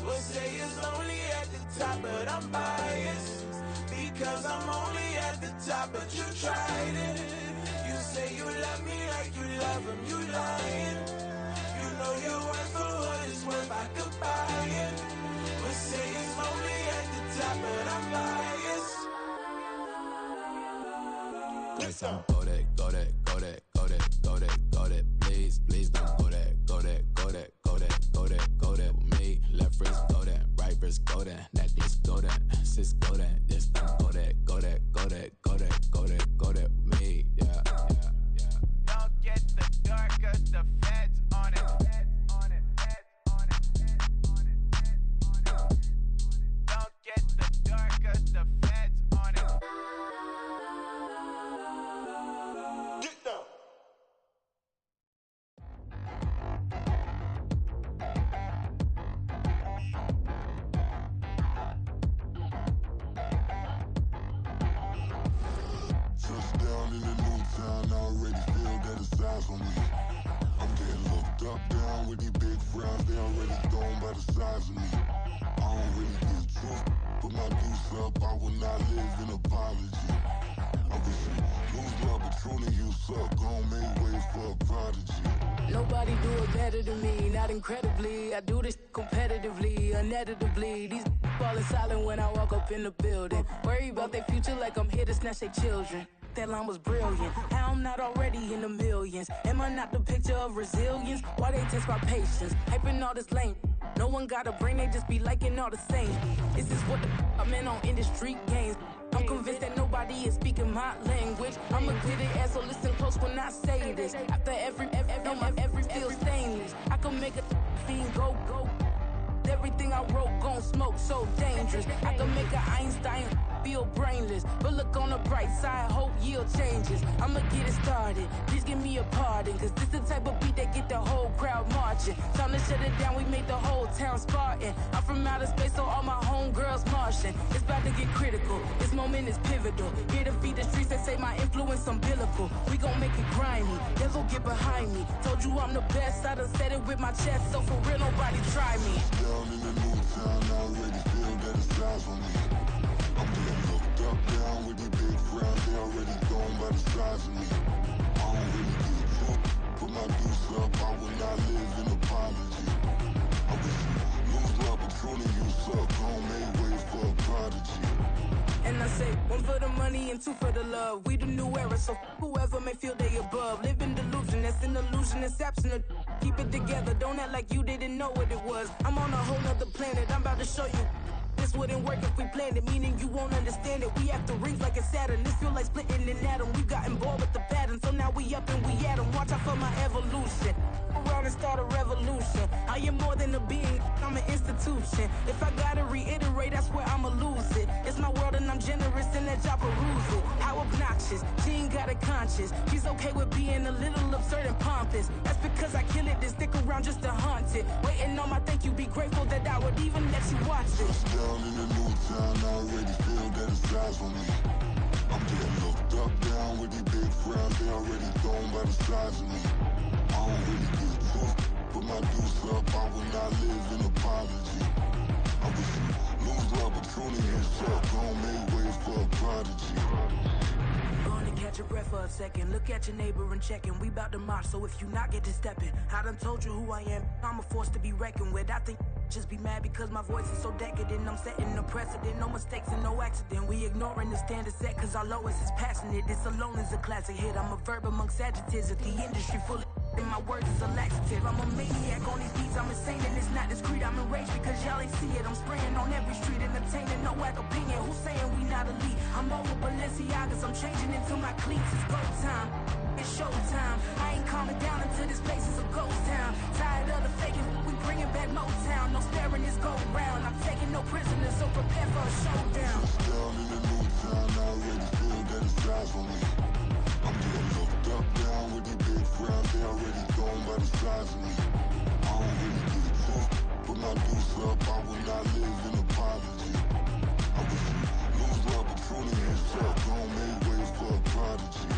We'll say it's only at the top, but I'm biased because I'm only at the top. But you tried it. You say you love me like you love him. You lying. You know your worth for what it's worth. I could buy it. We'll say it's only at the top, but I'm biased. Guess I'm go that, go that, go that, go that, go that, go that. Please, please don't go that, go that, go that, go that, go that, go that with me. Left wrist go that, right wrist go that, necklace go that, sis go that, this thing go that, go that, go that, go that, go that, go that with me. Yeah, yeah, yeah. Don't get the dark, cause the feds on it. Don't get the dark, cause the feds on it. Get down. Touchdown in the new town, I already feel that it's eyes on me. I'm getting looked up, down with these big frowns, they already thrown by the size of me. I don't really get truth, put my deuce up, I will not live in apology. I wish you lose love, but truly you suck, gon' make way for a prodigy. Nobody do it better than me, not incredibly. I do this competitively, uneditably. These falling silent when I walk up in the building. Worry about their future like I'm here to snatch their children. That line was brilliant. How I'm not already in the millions? Am I not the picture of resilience? Why they test my patience? Hyping all this lame. No one got a brain, they just be liking all the same. This is what the I'm in on industry games. I'm convinced that nobody is speaking my language. I'm a good ass, so listen close when I say this. After every feel stainless. I can make a fiend go. Everything I wrote gon' smoke, so dangerous. I can make an Einstein feel brainless. But look on the bright side, hope yield changes. I'ma get it started, please give me a pardon. Cause this the type of beat that get the whole crowd marching. Time to shut it down, we made the whole town Spartan. I'm from outer space, so all my homegirls Martian. It's about to get critical, this moment is pivotal. Here to feed the streets that say my influence umbilical. We gon' make it grimy, devil get behind me. Told you I'm the best, I done said it with my chest. So for real, nobody try me. Down in the new town, I already feel that it's eyes on me. I'm getting looked up, down with these big frowns, they already thrown by the size of me. I don't really get truth, put my deuce up, I will not live in apology. I wish you lose love, but truly you suck, gon' make way for a prodigy. And I say, one for the money and two for the love. We the new era, so whoever may feel they above. Live in delusion, that's an illusion, that's absent. Keep it together, don't act like you didn't know what it was. I'm on a whole nother planet, I'm about to show you. This wouldn't work if we planned it, meaning you won't understand it. We have to rings like a Saturn, this feel like splitting an atom. We got involved with the pattern, so now we up and we at 'em. Watch out for my evolution. Around and start a revolution. I am more than a being, I'm an institution. If I gotta reiterate, that's where I'ma lose it. It's my world and I'm generous and let y'all peruse it. How obnoxious, she ain't got a conscience. She's okay with being a little absurd and pompous. That's because I kill it, then stick around just to haunt it. Waiting on my thank you, be grateful that I would even let you watch it. Down in the new town, I already feel that it's eyes on me. I'm getting looked up, down with these big frowns, they already thrown by the size of me. I don't really get truth, put my deuce up, I will not live in apology. I wish you lose love, but truly you suck, gon' make way for a prodigy. Gonna catch your breath for a second. Look at your neighbor and check in. We bout to march, so if you not get to stepping. I done told you who I am. I'm a force to be reckoned with. I think just be mad because my voice is so decadent. I'm setting the precedent, no mistakes and no accident. We ignoring the standard set cause our lowest is passionate. This alone is a classic hit. I'm a verb amongst adjectives. If the industry full of and my words is a laxative. I'm a maniac on these beats, I'm insane and it's not discreet. I'm enraged because y'all ain't see it. I'm spraying on every street, entertaining, no whack opinion. Who's saying we not elite? I'm over ballistic. Balenciagas, I'm changing into my cleats. It's go time. It's showtime. I ain't calming down until this place is a ghost town. Tired of the faking, we bringing back Motown. No sparing this go round. I'm taking no prisoners, so prepare for a showdown. Down in the new town, I already feel that it's eyes on me. I'm getting looked up, down with the big frowns. They already gone by the size of me. I don't really get a talk, put my deuce up. I will not live in apology. I wish you lose my opportunity and shut. Don't make way for a prodigy.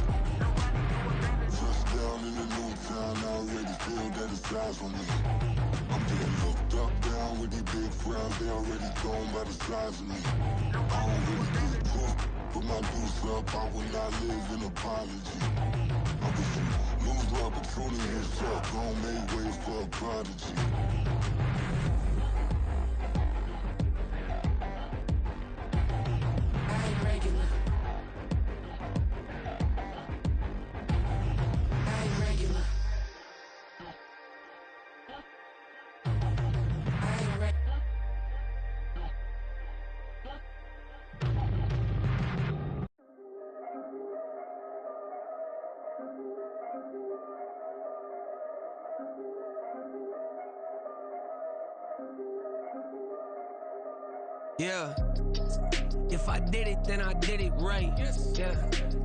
Down in the new town, I already feel that it's eyes on me. I'm getting looked up, down with these big frowns. They already gone by the size of me. I don't really get a talk, put my deuce up. I will not live in apology. I wish you lose the opportunity and shut. Don't make way for a prodigy. I ain't regular. Yeah. If I did it, then I did it right. Yeah.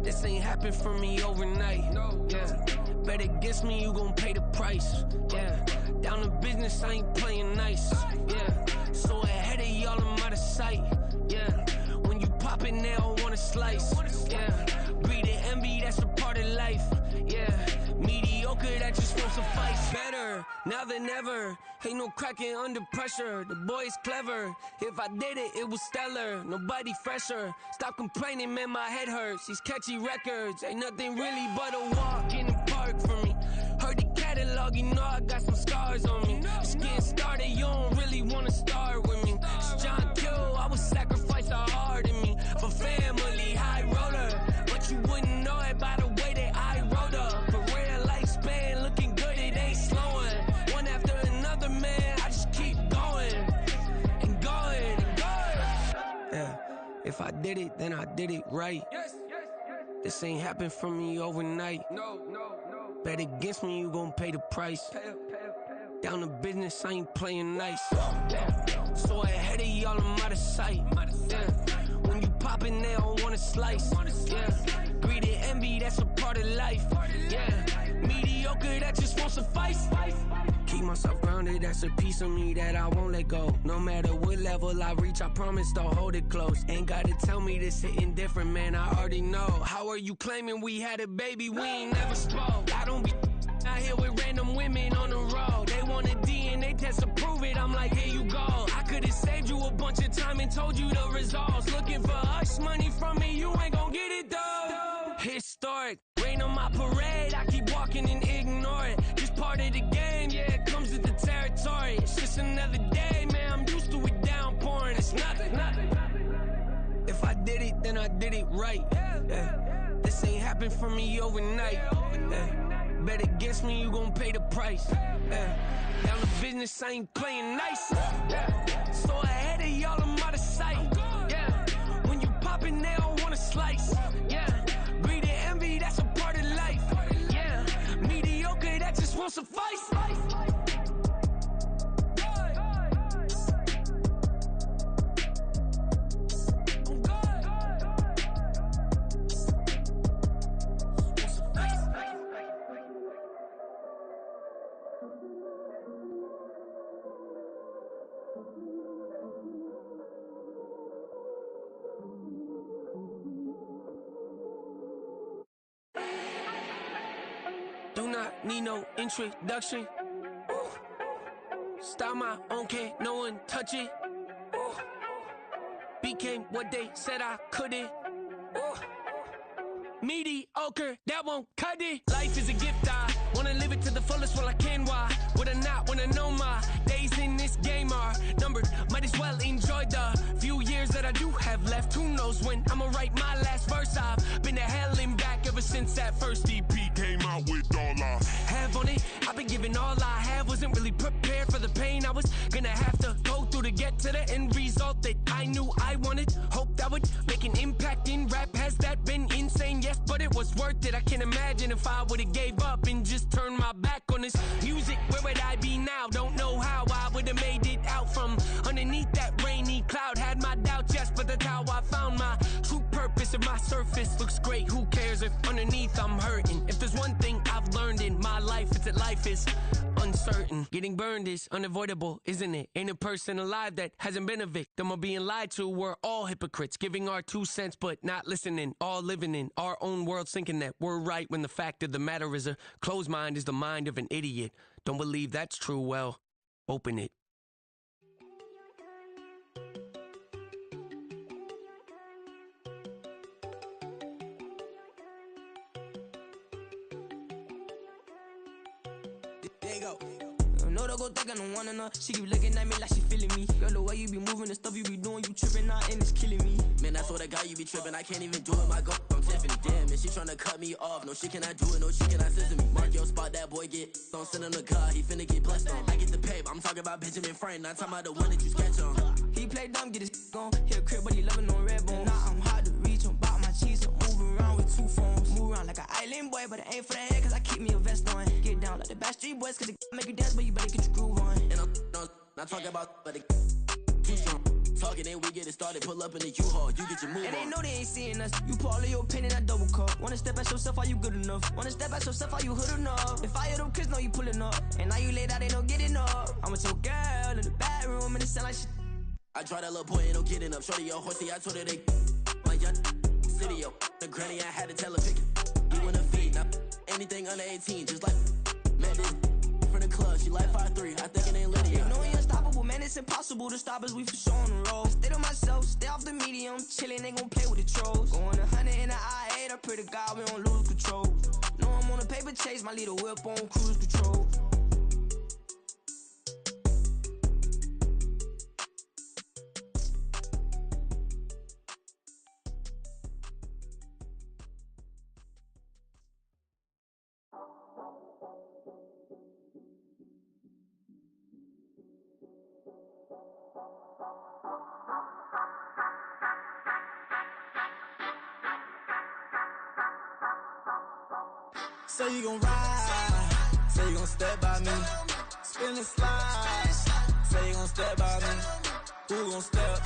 This ain't happened for me overnight. Yeah. Bet against me, you gon' pay the price. Yeah. Down to business, I ain't playing nice. Yeah. So ahead of y'all, I'm out of sight. Yeah. When you poppin', they don't wanna slice. Yeah. Greed and envy, that's a part of life. Yeah. Mediocre, that just won't suffice. Better now than ever. Ain't no cracking under pressure. The boy's clever. If I did it, it was stellar. Nobody fresher. Stop complaining, man, my head hurts. These catchy records ain't nothing really but a walk in the park for me. Heard the catalog, you know I got some scars on me. Just getting started, you don't really wanna start with me. It's John Kill, I would sacrifice a heart in me for family, high roller. But you wouldn't know it by the way that I wrote up. A real lifespan, looking good, it ain't slowing. One after another, man, I just keep going and going and going. Yeah, if I did it, then I did it right. This ain't happened for me overnight. Bet against me, you gon' pay the price. Down to business, I ain't playing nice. Yeah. So ahead of y'all, I'm out of sight. Yeah. When you poppin', they don't wanna slice. Yeah. Greed and envy, that's a part of life. Yeah. Mediocre, that just won't suffice. Keep myself grounded, that's a piece of me that I won't let go. No matter what level I reach, I promise to hold it close. Ain't gotta tell me this hitting different, man, I already know. How are you claiming we had a baby, we ain't never spoke? I don't be out here with random women on the road. They want a DNA test to prove it, I'm like, here you go. I could've saved you a bunch of time and told you the results. Looking for hush money from me, you ain't gon' get it though. Historic, rain on my parade, I keep walking and ignore it. Just part of the game, yeah, it comes with the territory. It's just another day, man, I'm used to it downpouring. It's nothing. If I did it, then I did it right. Yeah. This ain't happened for me overnight. Yeah. Bet against me, you gon' pay the price. Yeah. Down to business, I ain't playing nice. Yeah. So ahead of y'all, I'm out of sight. Yeah. When you poppin', they don't wanna slice. Yeah. Greed and envy, that's a part of life. Yeah. Mediocre, that just won't suffice. Do not need no introduction. Ooh. Start my own, can't no one touch it. Ooh. Became what they said I couldn't. Ooh. Mediocre, that won't cut it. Life is a gift, I wanna live it to the fullest while I can. Why would I not wanna know my days in this game are numbered? Might as well enjoy the few years that I do have left. Who knows when I'ma write my last verse? I've been to hell and back ever since that first EP came out with all I have on it. I've been giving all I have, wasn't really prepared for the pain I was gonna have to go through through to get to the end result that I knew I wanted. Hope that would make an impact in rap. Has that been insane? Yes, but it was worth it. I can't imagine if I would've gave up and just turned my back on this music. Where would I be now? Don't know how I would've made it out from underneath that rainy cloud. Had my doubts, yes, but that's how I found my true purpose. If my surface looks great, who cares if underneath I'm hurting? If there's one thing I've learned in my life, it's that life is uncertain. Getting burned is unavoidable, isn't it? Ain't a person alive that hasn't been a victim of being lied to. We're all hypocrites, giving our 2 cents but not listening, all living in our own world, thinking that we're right when the fact of the matter is a closed mind is the mind of an idiot. Don't believe that's true? Well, open it. There you go. No, don't go think I don't want enough. She keep looking at me like she feeling me. Girl, the way you be moving, the stuff you be doing, you tripping out and it's killing me. Man, that's what I got, you be tripping. I can't even do it, my girl from Tiffany. Damn, man, she tryna cut me off. No, she cannot do it, no, she cannot listen me. Mark your spot, that boy get. Don't send him the car, he finna get blessed on. I get the pay, but I'm talking about Benjamin Franklin. Not talking about the one that you sketch on. He play dumb, get his on. Hit a crib, but he loving on red bone. Now I'm hard to reach, I'm bout my cheese. I'm moving around with 2 phones. Move around like an island boy, but it ain't for the head, cause I keep me a vest on. Get down like the Backstreet Boys, cause it make you dance, but you better get your groove on. And I'm not talking about, but it too strong. Talking and we get it started, pull up in the U-Haul, you get your move and on. they know they ain't seeing us. You pull all of your pen in that double cup. Wanna step at yourself, are you good enough? Wanna step at yourself, are you hood enough? If I hear them kids know you pulling up, and now you laid out, they don't get enough. I'm with your girl in the bedroom, and it sound like shit. I tried that little boy, ain't no getting up. Shorty, yo, horsey, I told her they my young city, yo. The granny, I had to tell her pick it. You in the feed, now anything under 18, just like met this from the club. She like 5'3", I think it ain't Lydia. No, we unstoppable, man, it's impossible to stop us, we for sure on the road. Stay to myself, stay off the medium, chillin', they gon' play with the trolls. Going 100 in the I-8, I pray to God we don't lose control. No, I'm on a paper chase, my little whip on cruise control. Say you gon' ride, say you gon' step by me, spin and slide, say you gon' step by me. Who gon' step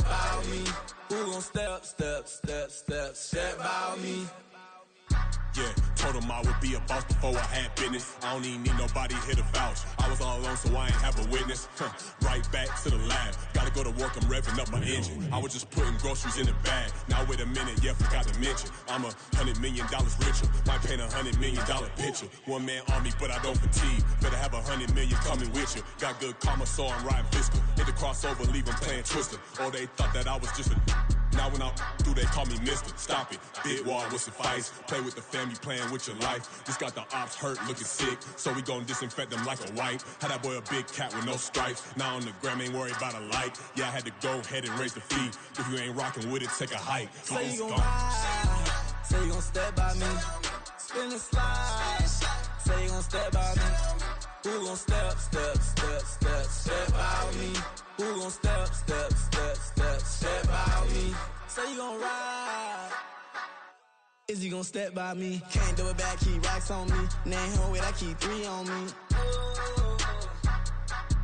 by me? Who gon' step by me? Yeah, told him I would be a boss before I had business. I don't even need nobody here to vouch. I was all alone, so I ain't have a witness. Right back to the lab. Gotta go to work, I'm revving up my engine. I was just putting groceries in the bag. Now wait a minute, yeah, forgot to mention. I'm $100 million richer. Might paint $100 million picture. One man army, but I don't fatigue. Better have 100 million coming with you. Got good karma, so I'm riding fiscal. Hit the crossover, leave them playing Twister. Or they thought that I was just a. Now when I do, they call me Mister. Stop it. Big wall with suffice. Play with the family, playing with your life. Just got the ops hurt, looking sick. So we gon' disinfect them like a wipe. Had that boy a big cat with no stripes. Now on the gram, ain't worried about a light. Yeah, I had to go ahead and raise the fee. If you ain't rocking with it, take a hike. Say you gon' ride, say you gon' step by me, spin and slide. Say you gon' step by me. Who gon' step by me? Who gon' step by me? Say you gon' ride. Is you gon' step by me? Can't do it back, keep racks on me. Name home with I keep 3 on me.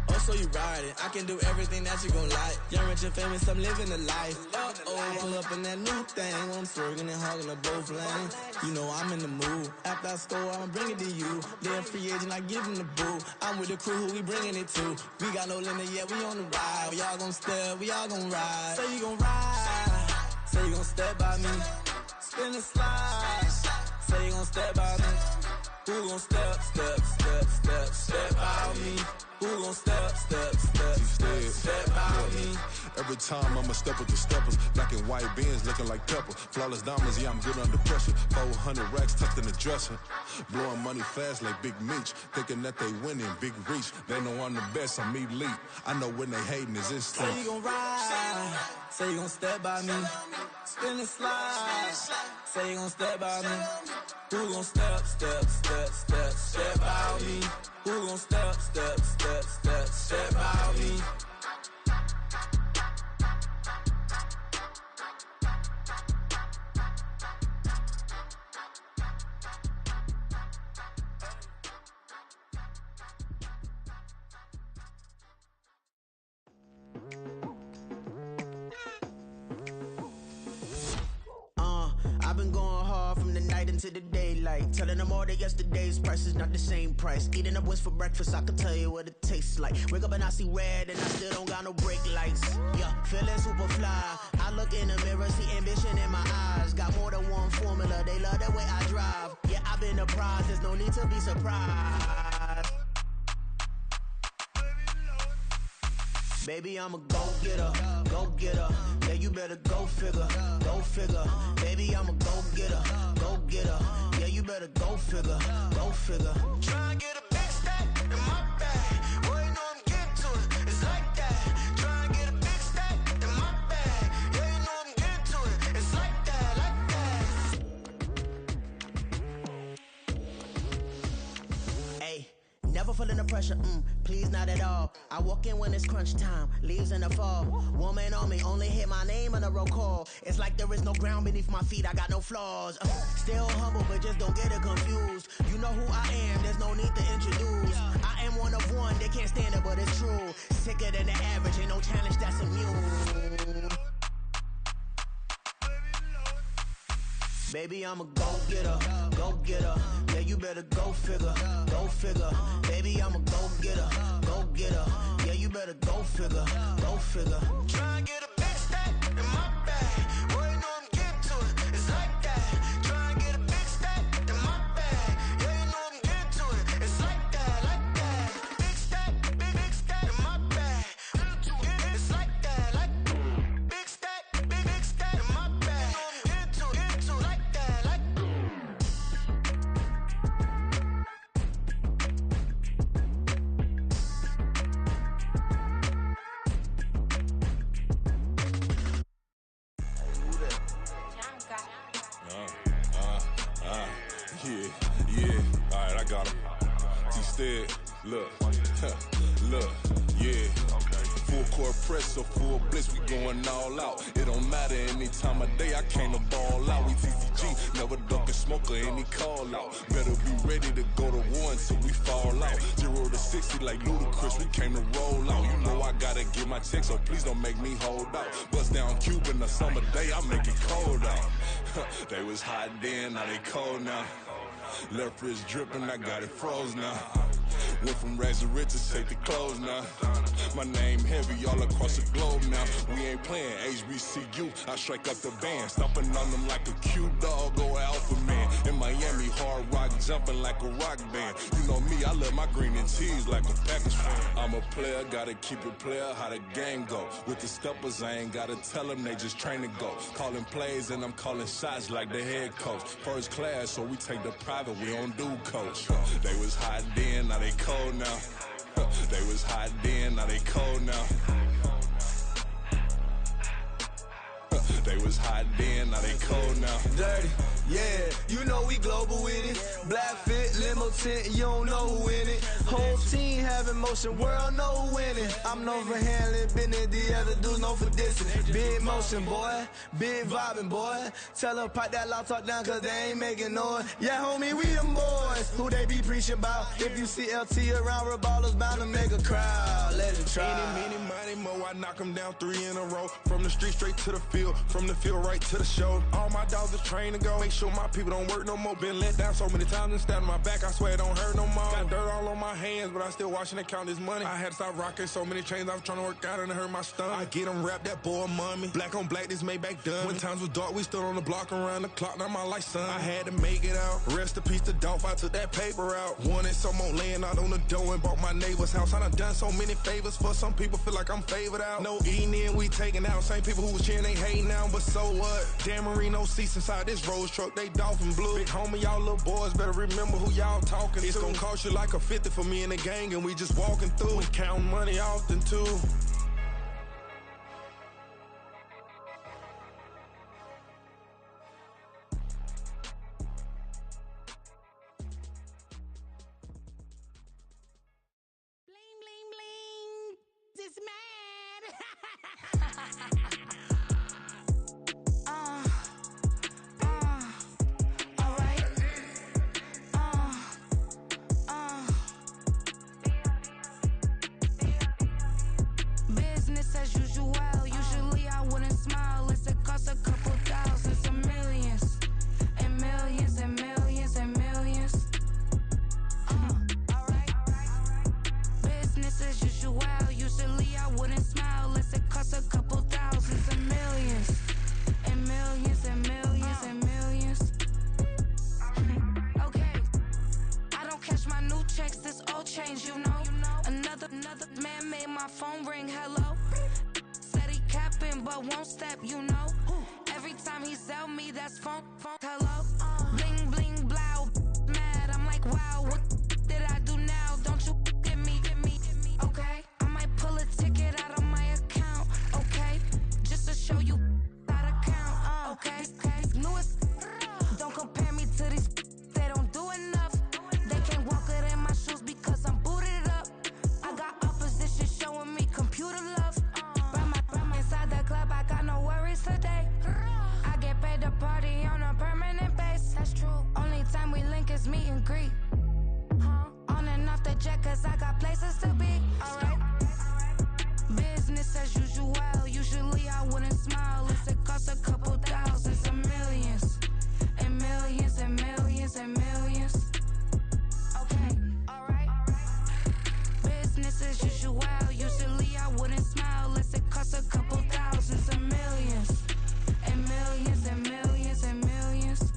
Oh, so you riding? I can do everything that you gon' like. Young, rich, and famous, I'm living the life. Uh-oh, pull up in that new thing. When I'm swerving and hogging up both lanes. You know I'm in the mood. After I score, I'ma bring it to you. They're free agent, I give them the boo. I'm with the crew, who we bringing it to. We got no limit, yeah, we on the ride. We all gon' step, we all gon' ride. Say you gon' ride. Say you gon' step by me. Spin and slide. Say you gon' step by me. Who gon' step by me? Who gon' step by me? Every time I'ma step with the steppers. Black and white beans looking like pepper. Flawless diamonds, yeah, I'm good under pressure. 400 racks tucked in the dresser. Blowing money fast like Big Meech. Thinking that they winning, big reach. They know I'm the best, I'm elite. I know when they hating is instinct. Say you gon' ride. Say you gon' step by me. Spin slide. Say you gon' step by me. Who gon' step by me? Who gon' step by me? I've been going hard from the night into the daylight, telling them all that yesterday's price is not the same price. Eating up what's for breakfast, I can tell you what it tastes like. Wake up and I see red and I still don't got no brake lights. Yeah, feeling super fly. I look in the mirror, see ambition in my eyes. Got more than one formula, they love the way I drive. Yeah, I've been a prize, there's no need to be surprised. Baby, I'm a go-getter, go-getter. Yeah, you better go figure, go figure. Baby, I'm a go-getter, go-getter. Yeah, you better go figure, go figure. Try and get a big stack in my bag. Boy, you know I'm getting to it, it's like that. Try and get a big stack in my bag. Yeah, you know I'm getting to it, it's like that, like that. Hey. Never feeling the pressure, please not at all. I walk in when it's crunch time, leaves in the fall. Woman on me, only hit my name on a roll call. It's like there is no ground beneath my feet, I got no flaws. Still humble, but just don't get it confused. You know who I am, there's no need to introduce. I am one of one, they can't stand it, but it's true. Sicker than the average, ain't no challenge that's immune. Baby, I'm a go-getter, go-getter. Yeah, you better go figure, go figure. Baby, I'm a go-getter, go-getter. Yeah, you better go figure, go figure. Try and get a big stack in my bag. Boy, you know I'm getting to it, it's like that. Try and get a big stack in my bag. Yeah, you know I'm getting to it, it's like that, like that. Big stack in my bag. It's like that, like big stack in my bag. You know I'm getting to it, like that, like. Yeah, alright, I got him. Instead, look, yeah. Full court press, so full blitz, we going all out. It don't matter any time of day, I came to ball out. We TCG, never duck a smoke or any call out. Better be ready to go to war until we fall out. 0 to 60 like Ludacris, we came to roll out. You know I gotta get my check, so please don't make me hold out. Bust down Cuban a summer day, I make it cold out. They was hot then, now they cold now. Left wrist dripping, I got it froze now. Went from rags to riches, take the clothes now. My name heavy all across the globe now. We ain't playing HBCU, I strike up the band. Stomping on them like a cute dog or alpha man. In Miami, hard rock jumping like a rock band. You know me, I love my green and cheese like a Packers fan. I'm a player, gotta keep it player, how the game go. With the steppers, I ain't gotta tell them, they just train to go. Calling plays and I'm calling shots like the head coach. First class, so we take the private, we don't do coach. They was hot then, now they cold now. They was hot then, now they cold now. They was hot then, now they cold now. Dirty, yeah, you know we global with it. Black fit, limo tint, you don't know who in it. Whole team having motion, world know who winning. I'm known for handling business, the other dudes known for dissing. Big motion, boy, big vibing, boy. Tell them pipe that loud talk down, cause they ain't making noise. Yeah, homie, we them boys, who they be preaching about. If you see LT around, Reballo's bound to make a crowd. Let it try. Any, mighty, mo, I knock them down 3 in a row. From the street straight to the field, from the field right to the show. All my dogs are trained to go. Make sure my people don't work no more. Been let down so many times and stabbed my back, I swear it don't hurt no more. Got dirt all on my hands, but I still watching and count this money. I had to stop rocking so many chains, I was trying to work out and it hurt my stomach. I get them wrapped, that boy mommy. Black on black, this Maybach done. When times was dark, we stood on the block around the clock, now my life son. I had to make it out. Rest in peace to Dolph, I took that paper out. Wanted some more laying out on the dough and bought my neighbor's house. I done done so many favors for some people, feel like I'm favored out. No eating in, we taking out. Same people who was cheering, they hating now, but so what? Dan Marino seats inside this Rolls truck, they dolphin blue. Big homie, y'all little boys better remember who y'all talking to. It's gonna cost you like a 50 for me and the gang, and we just walking through. We counting money often too. won't step, you know. Every time he sell me, that's funk, hello. Bling, bling, blow, mad, I'm like, wow, what did I do now? Don't you get me, okay? I might pull a ticket out of my account, okay? Just to show you how to count, okay? Newest, don't compare me to these, they don't do enough. They can't walk it in my shoes because I'm booted up. I got opposition showing me computer love. From inside the club, I got no worries today. I get paid to party on a permanent base. That's true. Only time we link is meet and greet. On and off the jet, cause I got places to be. Alright. Business as usual. Usually I wouldn't smile if it cost a couple thousands and millions. And millions and millions and millions. Okay, alright. Business as usual. Usually I wouldn't smile unless it cost a couple thousands and millions. And millions and millions and millions.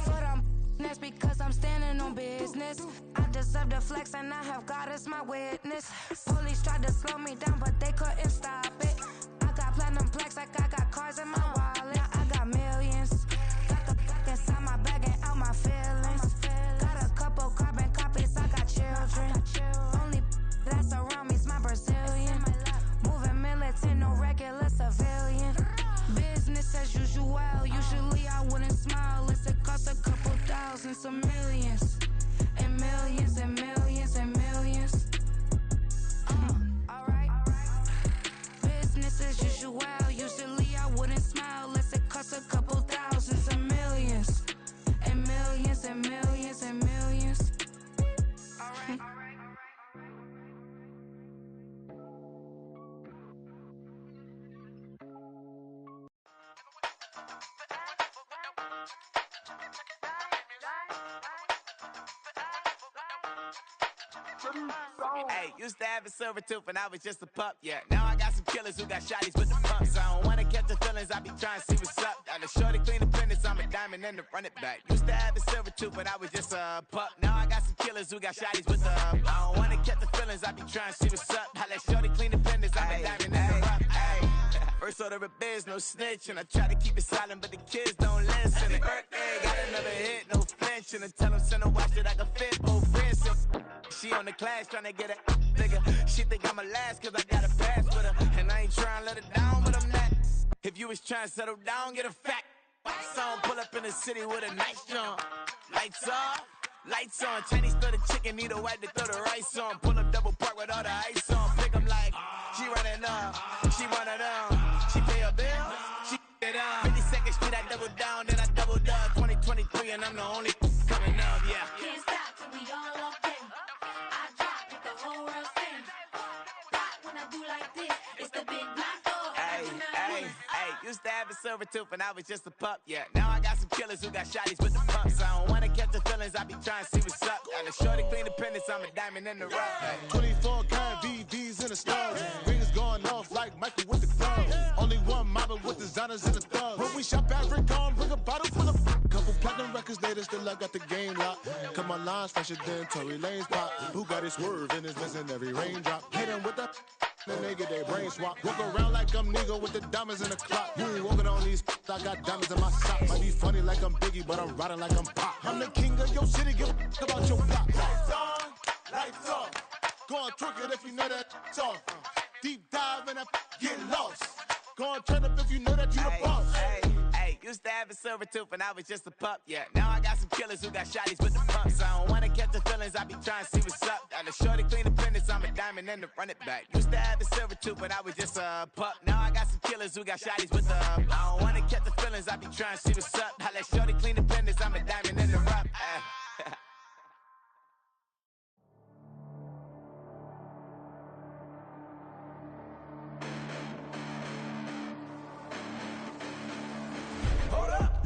But that's because I'm standing on business. I deserve the flex and I have God as my witness. Police tried to slow me down but they couldn't stop it. I got platinum plaques like I got cars in my wallet. I got millions. Got the fuck inside my bag and out my feelings. Got a couple carbon copies, I got children. Only that's around me's my Brazilian. Moving militant, no regular civilian. Business as usual. Usually I wouldn't smile unless it cost a couple thousands of millions. And millions and millions and millions. Alright. Business as usual. Usually I wouldn't smile unless it cost a couple thousands of millions. And millions and millions and millions. Alright. Hey, used to have a silver tooth and I was just a pup, yeah. Now I got some killers who got shotties with the pumps. I don't wanna catch the feelings, I be trying to see what's up. Got a shorty clean the pendants, I'm a diamond and to run it back. Used to have a silver tooth but I was just a pup. Now I got some killers who got shotties with the I don't wanna catch the feelings, I be trying to see what's up. I let shorty clean the pendants, I'm a diamond and to run it back. First order of biz, no snitch, and I try to keep it silent, but the kids don't listen. And birthday, got another hit, no flinch, and I tell them send a watch that I can fit both wrists. She on the class trying to get a nigga. She think I'm a last cause I got a pass with her, and I ain't trying to let her down, but I'm not. If you was trying to settle down, get a fact. Song pull up in the city with a nice jump. Lights off, lights on. Chinese throw the chicken, need a wipe to throw the rice on. Pull up double park with all the ice on. Pick 'em like she running up, she one of them. She pay her bills, she it up. 52nd Street, I double down, then I doubled up. 2023, and I'm the only coming up, yeah. Can't stop till we all locked in. I drop with the whole world spin. Rock when I do like this, it's the big black door. Used to have a silver tooth and I was just a pup, yeah. Now I got some killers who got shotties with the pumps. I don't wanna catch the feelings, I be trying to see what's up. Got a shorty clean the pendants, I'm a diamond in the rough. 24 karat VVs in the stars. Rings going off like Michael with the club. Only one model with designers in the thug. When we shop at Rick on, bring a bottle full of couple platinum records later, still I got the game locked. Cause my lines fresher than Tory Lane's pop. Who got it swerve and is missing every raindrop. Hit him with the then they get their brain swap. Walk around like I'm nigga with the diamonds in the clock. You ain't walking on these, I got diamonds in my socks. Might be funny like I'm Biggie, but I'm riding like I'm Pop. I'm the king of your city, give a about your block. Lights on, lights off. Go on twerk it if you know that it's off. Deep dive and get lost. Go on turn up if you know that you the boss. Used to have a silver tooth and I was just a pup, yeah. Now I got some killers who got shotties with the pumps. I don't wanna catch the feelings, I be trying to see what's up. Got a shorty clean the pendants, I'm a diamond and to run it back. Used to have a silver tooth but I was just a pup. Now I got some killers who got shotties with the I don't wanna catch the feelings, I be trying to see what's up. I let shorty clean the pendants, I'm a diamond and to run.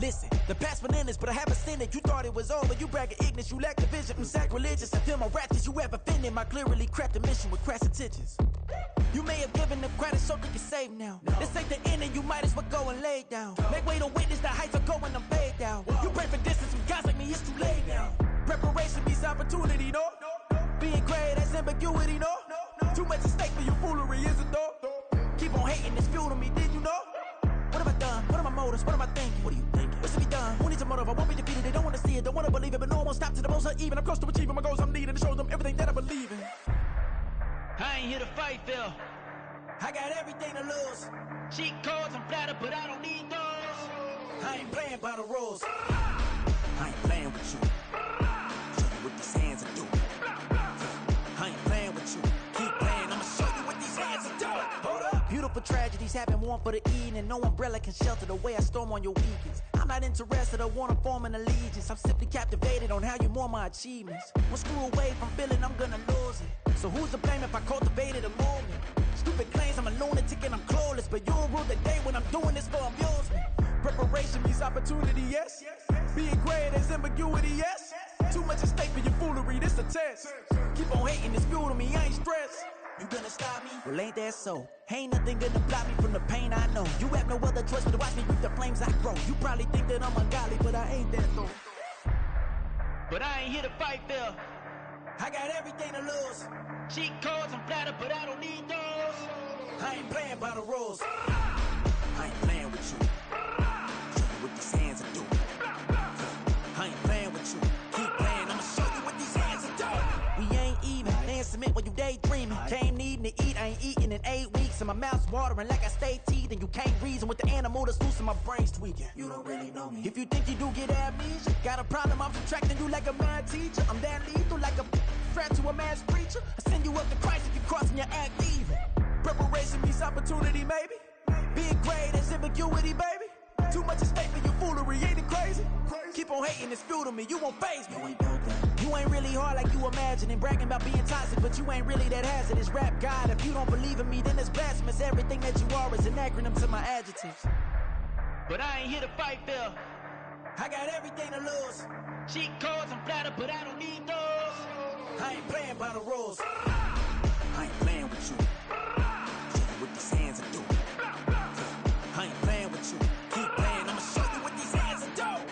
Listen, the past bananas, but I haven't seen it. You thought it was over, you bragging ignorance, you lack the vision from sacrilegious. I feel my raptors, you have offended my clearly crafted mission with crass intentions. You may have given them credit so they can save now. This ain't the end and you might as well go and lay down. Make way to witness the heights are going, I'm paid down. You pray for distance from guys like me, it's too late now. Preparation means opportunity, no? Being great, that's ambiguity, no? Too much at stake for your foolery, is it though? Keep on hating, it's fuel to me, did you know? What have I done? What are my motives? What am I thinking? What are you thinking? What's to be done? Who needs a motive? I won't be defeated. They don't want to see it, don't want to believe it, but no one will stop to the most even. I'm close to achieving my goals. I'm needing to show them everything that I believe in. I ain't here to fight, Phil. I got everything to lose. Cheat codes, I'm flattered, but I don't need those. I ain't playing by the rules. I ain't playing with you. Show you what these hands are doing. I ain't playing with you. Keep playing, I'ma show you what these hands are doing. Hold up. Beautiful tragedies happen, one for the evening. No umbrella can shelter the way I storm on your weekends. I'm not interested, I wanna form an allegiance. I'm simply captivated on how you more my achievements. One screw away from feeling I'm gonna lose it. So who's to blame if I cultivated a movement? Stupid claims I'm a lunatic and I'm clueless, but you'll rule the day when I'm doing this for amusement. Preparation means opportunity, yes. Being great is ambiguity, yes. Too much at stake for your foolery, this a test. Keep on hating, it's fuel to me, I ain't stressed. You gonna stop me? Well, ain't that so? Ain't nothing gonna block me from the pain I know. You have no other choice but to watch me with the flames I grow. You probably think that I'm ungodly, but I ain't that though. But I ain't here to fight, Phil. I got everything to lose. Cheat codes, I'm flattered, but I don't need those. I ain't playing by the rules. I ain't playing with you. Show you what these hands are doing. I ain't playing with you. Keep playing, I'ma show you what these hands are doing. We ain't even. They ain't submit when you daydreaming. Came needing to eat, I ain't eating in 8 weeks. And my mouth's watering like I stay teeth. And you can't reason with the animal that's loose and my brain's tweaking. You don't really know me. If you think you do get amnesia, got a problem, I'm subtracting you like a mad teacher. I'm that lethal like a threat to a mass preacher. I send you up to Christ if you crossing your act evil. Preparation means opportunity, maybe. Being great is ambiguity, baby. Too much at stake for your foolery, ain't it crazy? Keep on hating, it's fuel to me, you won't faze me. You ain't really hard like you imagining. Bragging about being toxic, but you ain't really that hazardous. Rap God, if you don't believe in me, then it's blasphemous. Everything that you are is an acronym to my adjectives. But I ain't here to fight, Phil. I got everything to lose. Cheat codes, I'm flattered, but I don't need those. I ain't playing by the rules. I ain't playing with you. Show you what these hands are doing. I ain't playing with you. Keep playing, I'ma show you what these hands are doing.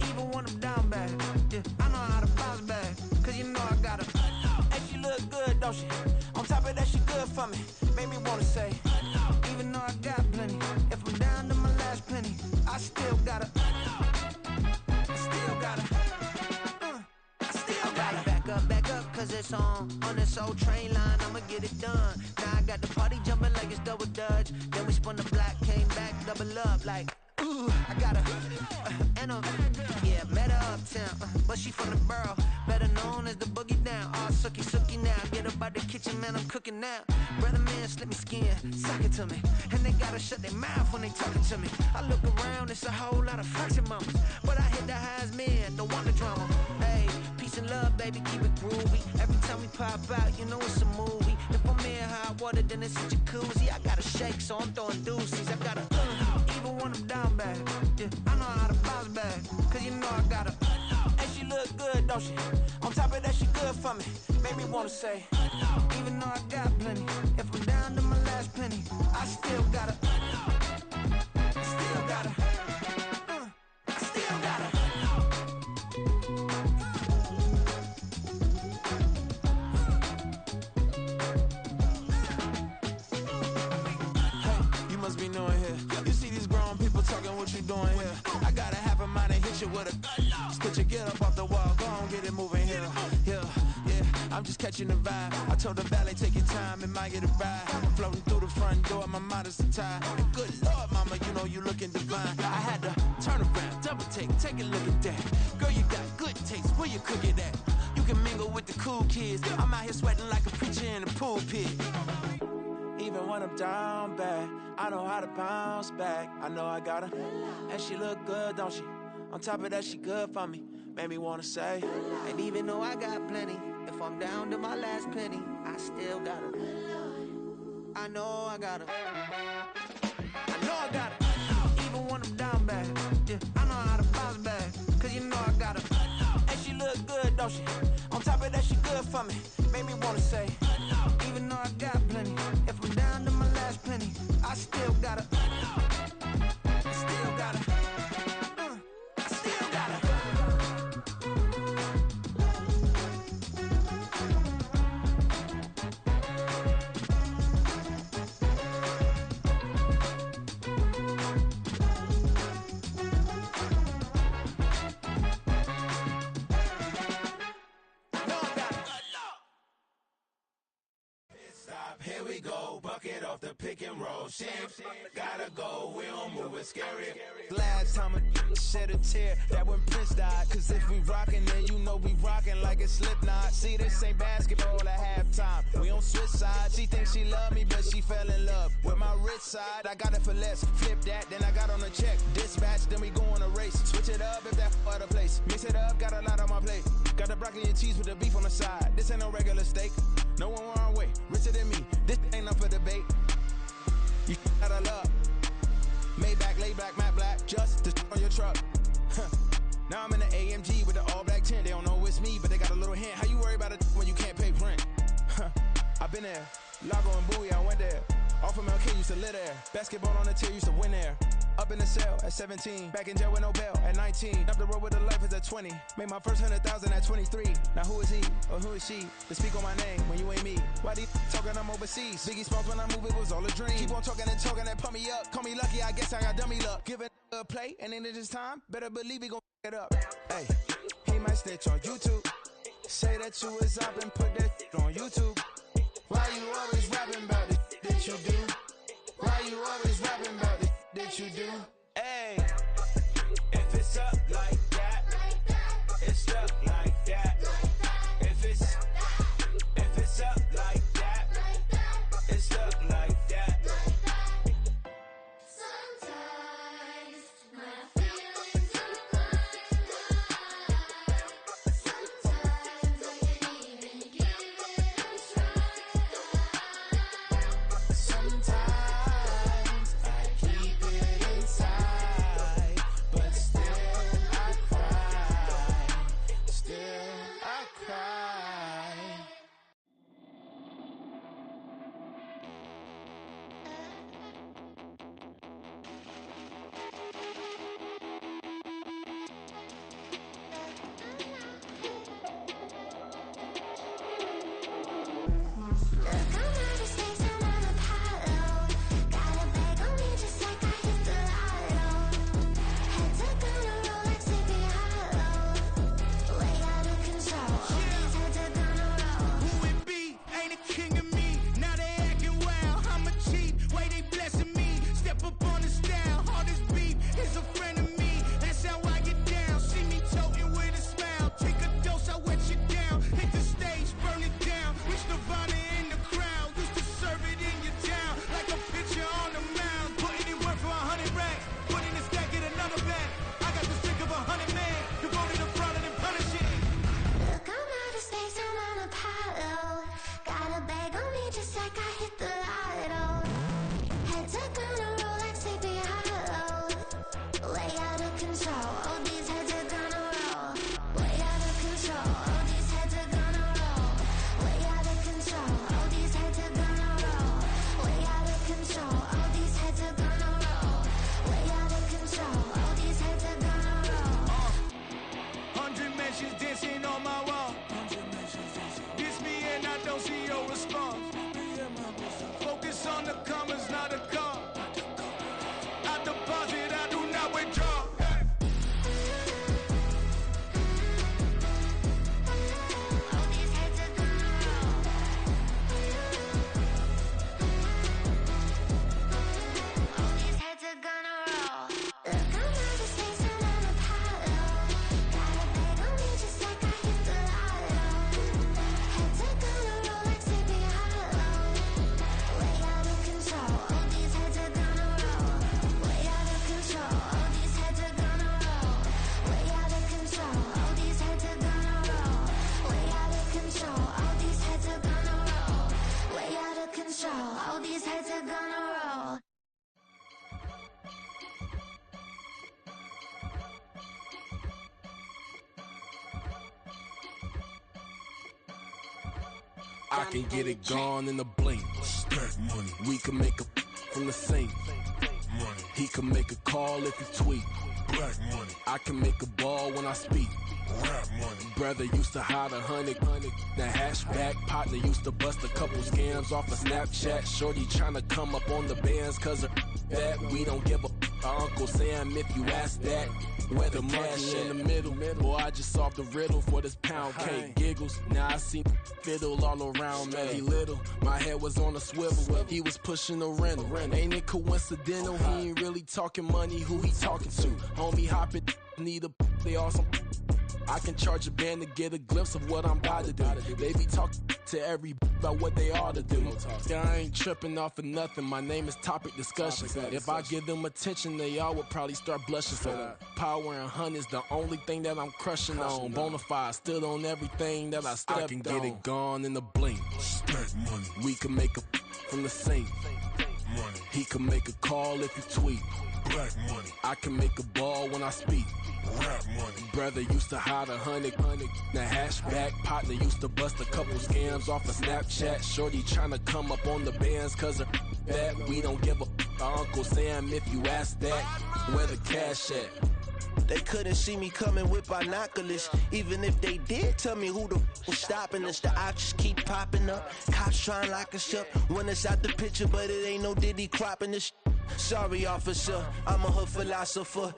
Even when I'm down bad, yeah, I know how to bounce back. Cause you know I got her. And she look good, don't she? On top of that, she good for me. Made me wanna say, even though I got plenty, if I'm down to my last penny, I still gotta, I still gotta, I still gotta back up, cause it's on this old train line, I'ma get it done. Now I got the party jumping like it's double dutch. Then we spun the block, came back, double up like, ooh, I got her, and yeah, met her uptown, but she from the borough, better known as the boogie down. All sookie now, get up out the kitchen, man, I'm cooking now. Brother man, slip me skin, suck it to me, and they gotta shut their mouth when they talking to me. I look around, it's a whole lot of fraction mamas, but I hit the highs, man, don't want the drama. Hey, peace and love, baby, keep it groovy. Every time we pop out, you know it's a movie. If I'm in hot water, then it's a jacuzzi. I gotta shake, so I'm throwing deuces. I gotta, even when I'm down bad, yeah, I know how to bounce back, cause you know I gotta, and she look good, don't she? On top of that, she good for me. Made me wanna say, even though I got plenty, if I'm down to my last penny, I still gotta, I still gotta, I still gotta. Hey, you must be knowing here. You see these grown people talking, what you doing here? I got a half a mind and hit you with a spit you, get up off the wall, go on, get it moving here. Yeah, I'm just catching the vibe. I told the valet, take your time, it might get a ride. Floating through the front door, my mind is a tie. And good Lord, mama, you know you looking divine. I had to turn around, double take a look at that. Girl, you got good taste, where you cook it at? You can mingle with the cool kids. I'm out here sweating like a preacher in a pulpit. Even when I'm down bad, I know how to bounce back. I know I got her, and she look good, don't she? On top of that, she good for me. Made me wanna say, and even though I got plenty, if I'm down to my last penny, I still got her. I know I got her. I know I got her. Even when I'm down bad, yeah, I know how to bounce back, cause you know I got her. And she look good, don't she? On top of that, she good for me. Made me wanna say, even though I got plenty, if I'm down to my here we go. Bucket off the pick and roll. Shit, gotta go. We don't move it scary. Last time a shed a tear, that when Prince died. Cause if we rockin', then you know we rockin' like it's Slipknot. See, this ain't basketball at halftime. We on switch sides. She thinks she love me, but she fell in love with my rich side. I got it for less. Flip that, then I got on a check. Dispatch, then we go on a race. Switch it up if that other place. Mix it up, got a lot on my plate. Got the broccoli and cheese with the beef on the side. This ain't no regular steak. No one wrong way. Richer than me. This ain't up for debate. You gotta love. Maybach, lay back, matte black. Just to on your truck. Now I'm in the AMG with the all black tint. They don't know it's me, but they got a little hint. How you worry about it when you can't pay rent? I've been there. Lago and Bowie, I went there. Off of MLK, used to live there. Basketball on the tier, used to win there. Up in the cell at 17. Back in jail with no bail at 19. Up the road with the life is at 20. Made my first 100,000 at 23. Now who is he or who is she to speak on my name when you ain't me? Why these talking I'm overseas? Biggie Smalls when I move it was all a dream. Keep on talking and pump me up. Call me lucky, I guess I got dummy luck. Give it a play and then this time, better believe he gon' it up. Hey, he might snitch on YouTube. Say that you was up and put that on YouTube. Why you always rapping about it that you do? Why you always rapping about it that you do? Hey, if it's up like that, it's up like that. If it's up like that, it's up like that. Sometimes my feelings are blind. Sometimes I can't even give it a try. Sometimes I keep it inside, but still I cry. Still I cry. Who it be? Ain't a king of me. Now they acting wild. I'm a cheat. Way they blessing me. Step up on the style. Hardest beat is a friend of me. That's how I get down. See me toting with a smile. Take a dose, I wet you down. Hit the stage, burn it down. Reach Nirvana in the crowd. Used to serve it in your town. Like a pitcher on the mound. Putting it work for 100 racks. Put in a stack, get another bag. I got the strength of 100 men. Devoted to frowning and punishing. Look, I'm out of space, I'm on Apollo. Got a bag on me just like I hit the lotto. Head tucked on a Rolex, Sleepy Hollow. Way out of control, all these heads are gonna roll. Way out of control, all these heads are gonna roll. Way out of control, all these heads are gonna roll. Way out of control, all these heads are gonna roll. Way out of control, all these heads are gonna roll. 100 mentions dancing on my wall. Diss me and I don't see your response. Focus on the commas, not a call. I deposit, I do not withdraw. All these heads are gonna roll. All these heads are gonna roll. Look, I'm out of space, I'm on Apollo. Got a bag on me just like I hit the lotto. Heads are gonna roll like Sleepy Hollow. Way out of control, all these heads are gonna roll. Way out of control, all these heads are gonna roll. Way out of control, all these heads are gonna roll. Way out of control, all these heads are gonna roll. Way out of control, all these heads are gonna roll. I can get it gone in a blink. Stack money. We can make a from the sink. Money. He can make a call if he tweet. Black money. I can make a ball when I speak. Rap money. Brother used to hide 100. The hashback partner used to bust a couple scams off of Snapchat. Shorty tryna come up on the bands cause of that. We don't give a Uncle Sam if you ask that. Where the cash in the middle. Boy, I just solved the riddle for this pound cake. Giggles. Now I see fiddle all around me. He little, my head was on a swivel. He was pushing a rental. Ain't it coincidental? He ain't really talking money. Who he talking to? Homie hoppin', need a they awesome. I can charge a band to get a glimpse of what I'm about to do. They be talking to every about what they ought to do. Yeah, I ain't tripping off of nothing. My name is Topic Discussion. If I give them attention, they all would probably start blushing. So power and hunt is the only thing that I'm crushing on. Bonafide, stood on everything that I stepped on. I can get it gone in a blink. Money. We can make a from the sink. Money. He can make a call if you tweet. Black money. I can make a ball when I speak. Rap money. Brother used to hide 100. The hashback partner used to bust a couple scams off of Snapchat. Shorty tryna come up on the bands cause of that. We don't give a Uncle Sam if you ask that. Where the cash at? They couldn't see me coming with binoculars. Even if they did tell me who the was stopping us, the options keep popping up. Cops trying to lock us up. When it's out the picture, but it ain't no Diddy cropping this. Sorry, officer, I'm a hood philosopher.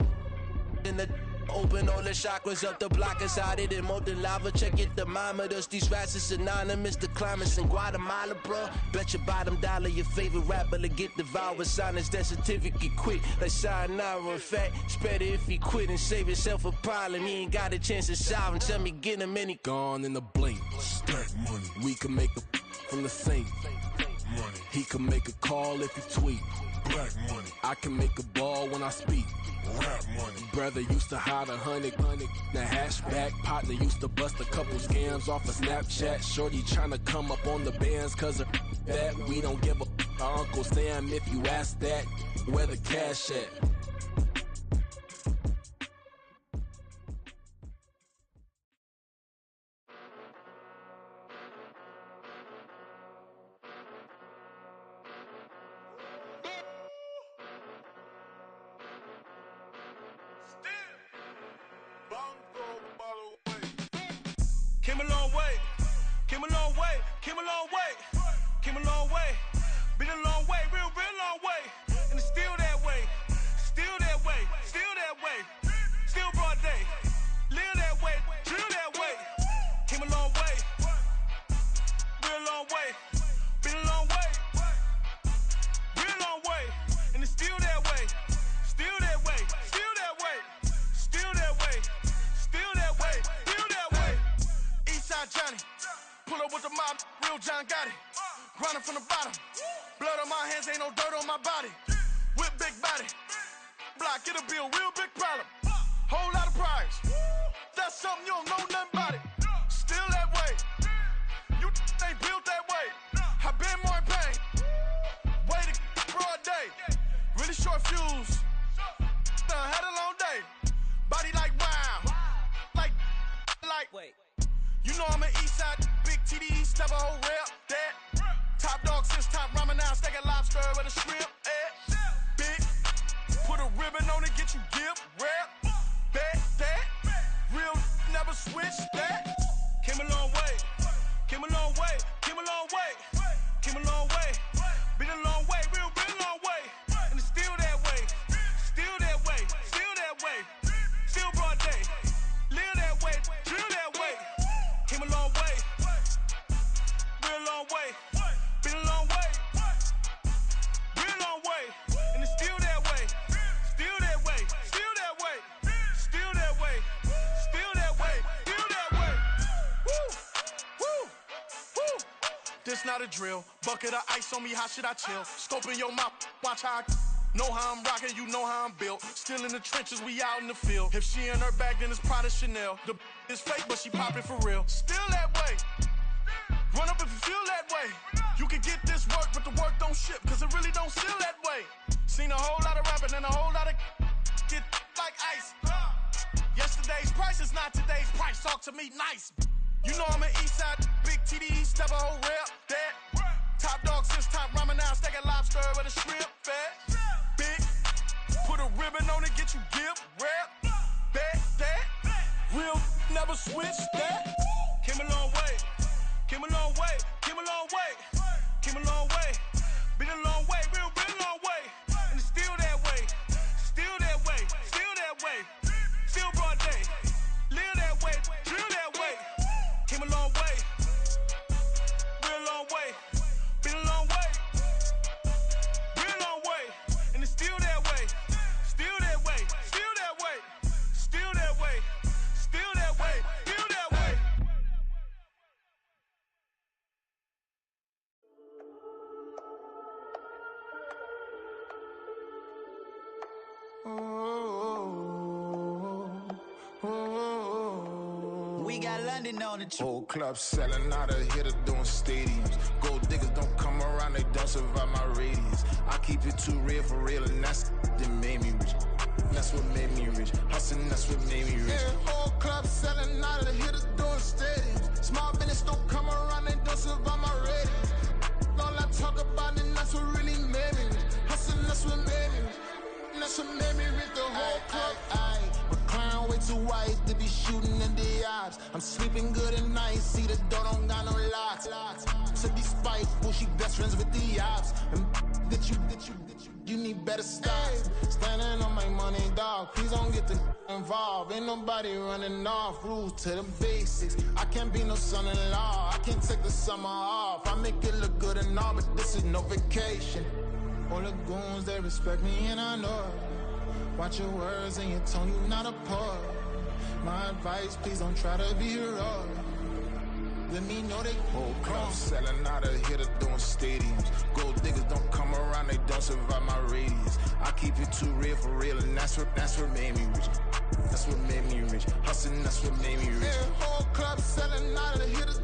In the open all the chakras up, the block is out it and molten lava. Check it, thermometers. These rats is synonymous. The climates in Guatemala, bro. Bet your bottom dollar your favorite rapper to get devoured. Sign his death certificate quick. Like sayonara. In fact, it's better if he quit and save himself a problem. He ain't got a chance to solve and tell me get him any gone in the blink. Stack money. We can make a from the sink. Money. He can make a call if you tweet. Black money. I can make a ball when I speak. Rap money. Brother used to hide 100. The hashback partner used to bust a couple scams off of Snapchat. Shorty tryna come up on the bands cause of that. We don't give a Uncle Sam if you ask that. Where the cash at? Came a long way, came a long way, came a long way, came a long way, been a long way, real long way, and it's still that way, still that way, still that way, still broad day, live that way, drill that way, came a long way, real long way, been a long way, real long way, and it's still that way, still that way, still that way, still that way, still that way, still that way. Eastside Johnny, pull up with the mob, real John got it. Grinding from the bottom, blood on my hands, ain't no dirt on my body. Whip big body, block, get a bill, real big problem. Whole lot of priors, that's something you don't know nothing about it. Still that way, you ain't built that way. I been more in pain, way to broad day. Really short fuse, had a long day. Body like wow, like. Wait. You know I'm an Eastside, big TDE, step a whole rep, that. Top dog since top ramen now, stack a lobster with a shrimp, big, put a ribbon on it, get you gift, rep, bet, that. Real never switch, that. Came a long way, came a long way, came a long way, came a long way. Been a long way, real long way. And it's still that way, still that way, still that way. Still broad day, live that way, drill that way. Came a long way, real long way, been a long way, real long way, and it's still that way, still that way, still that way, still that way, still that way, still that way. Woo, woo, woo. This not a drill, bucket of ice on me, how should I chill? Scoping your mouth, watch how I know how I'm rocking, you know how I'm built. Still in the trenches, we out in the field. If she in her bag, then it's Prada Chanel. The is fake, but she poppin' for real. Still that way. Run up if you feel that way. You can get this work, but the work don't ship, cause it really don't feel that way. Seen a whole lot of rapping and a whole lot of get like ice. Yesterday's price is not today's price. Talk to me nice. You know I'm an Eastside, big TDE, step a whole rep, that. Top dog since top ramen now, stack a lobster with a shrimp, fat. Big, put a ribbon on it, get you gift, rep, bet, that. Real never switch, that. Came a long way, came a long way, came a long way, came a long way. Been a long way, real long way. And it's still that way, still that way, still that way. Still broad day, live that way, drill that way. Came a long way, We got London on the Whole club selling out of hitter doing stadiums. Gold diggers don't come around, they don't survive my radius. I keep it too real for real, and that's that made me rich. That's what made me rich. Hustling, that's what made me rich. Yeah, whole club selling out of hitters doing stadiums. Small business don't come around, they don't survive my radius. All I talk about, and that's what really made me rich. Hustling, that's what made me rich. And that's what made me rich, the whole club. My clown way too white to be shooting in the eyes. I'm sleeping good at night, see the door don't got no locks. To be spiteful, she best friends with the ops. And you need better stop. Standing on my money, dog. Please don't get the involved. Ain't nobody running off. Rules to the basics. I can't be no son-in-law. I can't take the summer off. I make it look good and all, but this is no vacation. All the goons, they respect me and I know it. Watch your words and your tone, you not a poet. My advice, please don't try to be heroic. Let me know they whole club selling out of hitter doing stadiums. Gold diggers don't come around, they don't survive my radius. I keep it too real for real, and that's what made me rich. That's what made me rich. Hustling, that's what made me rich. Yeah, whole club selling out of hitter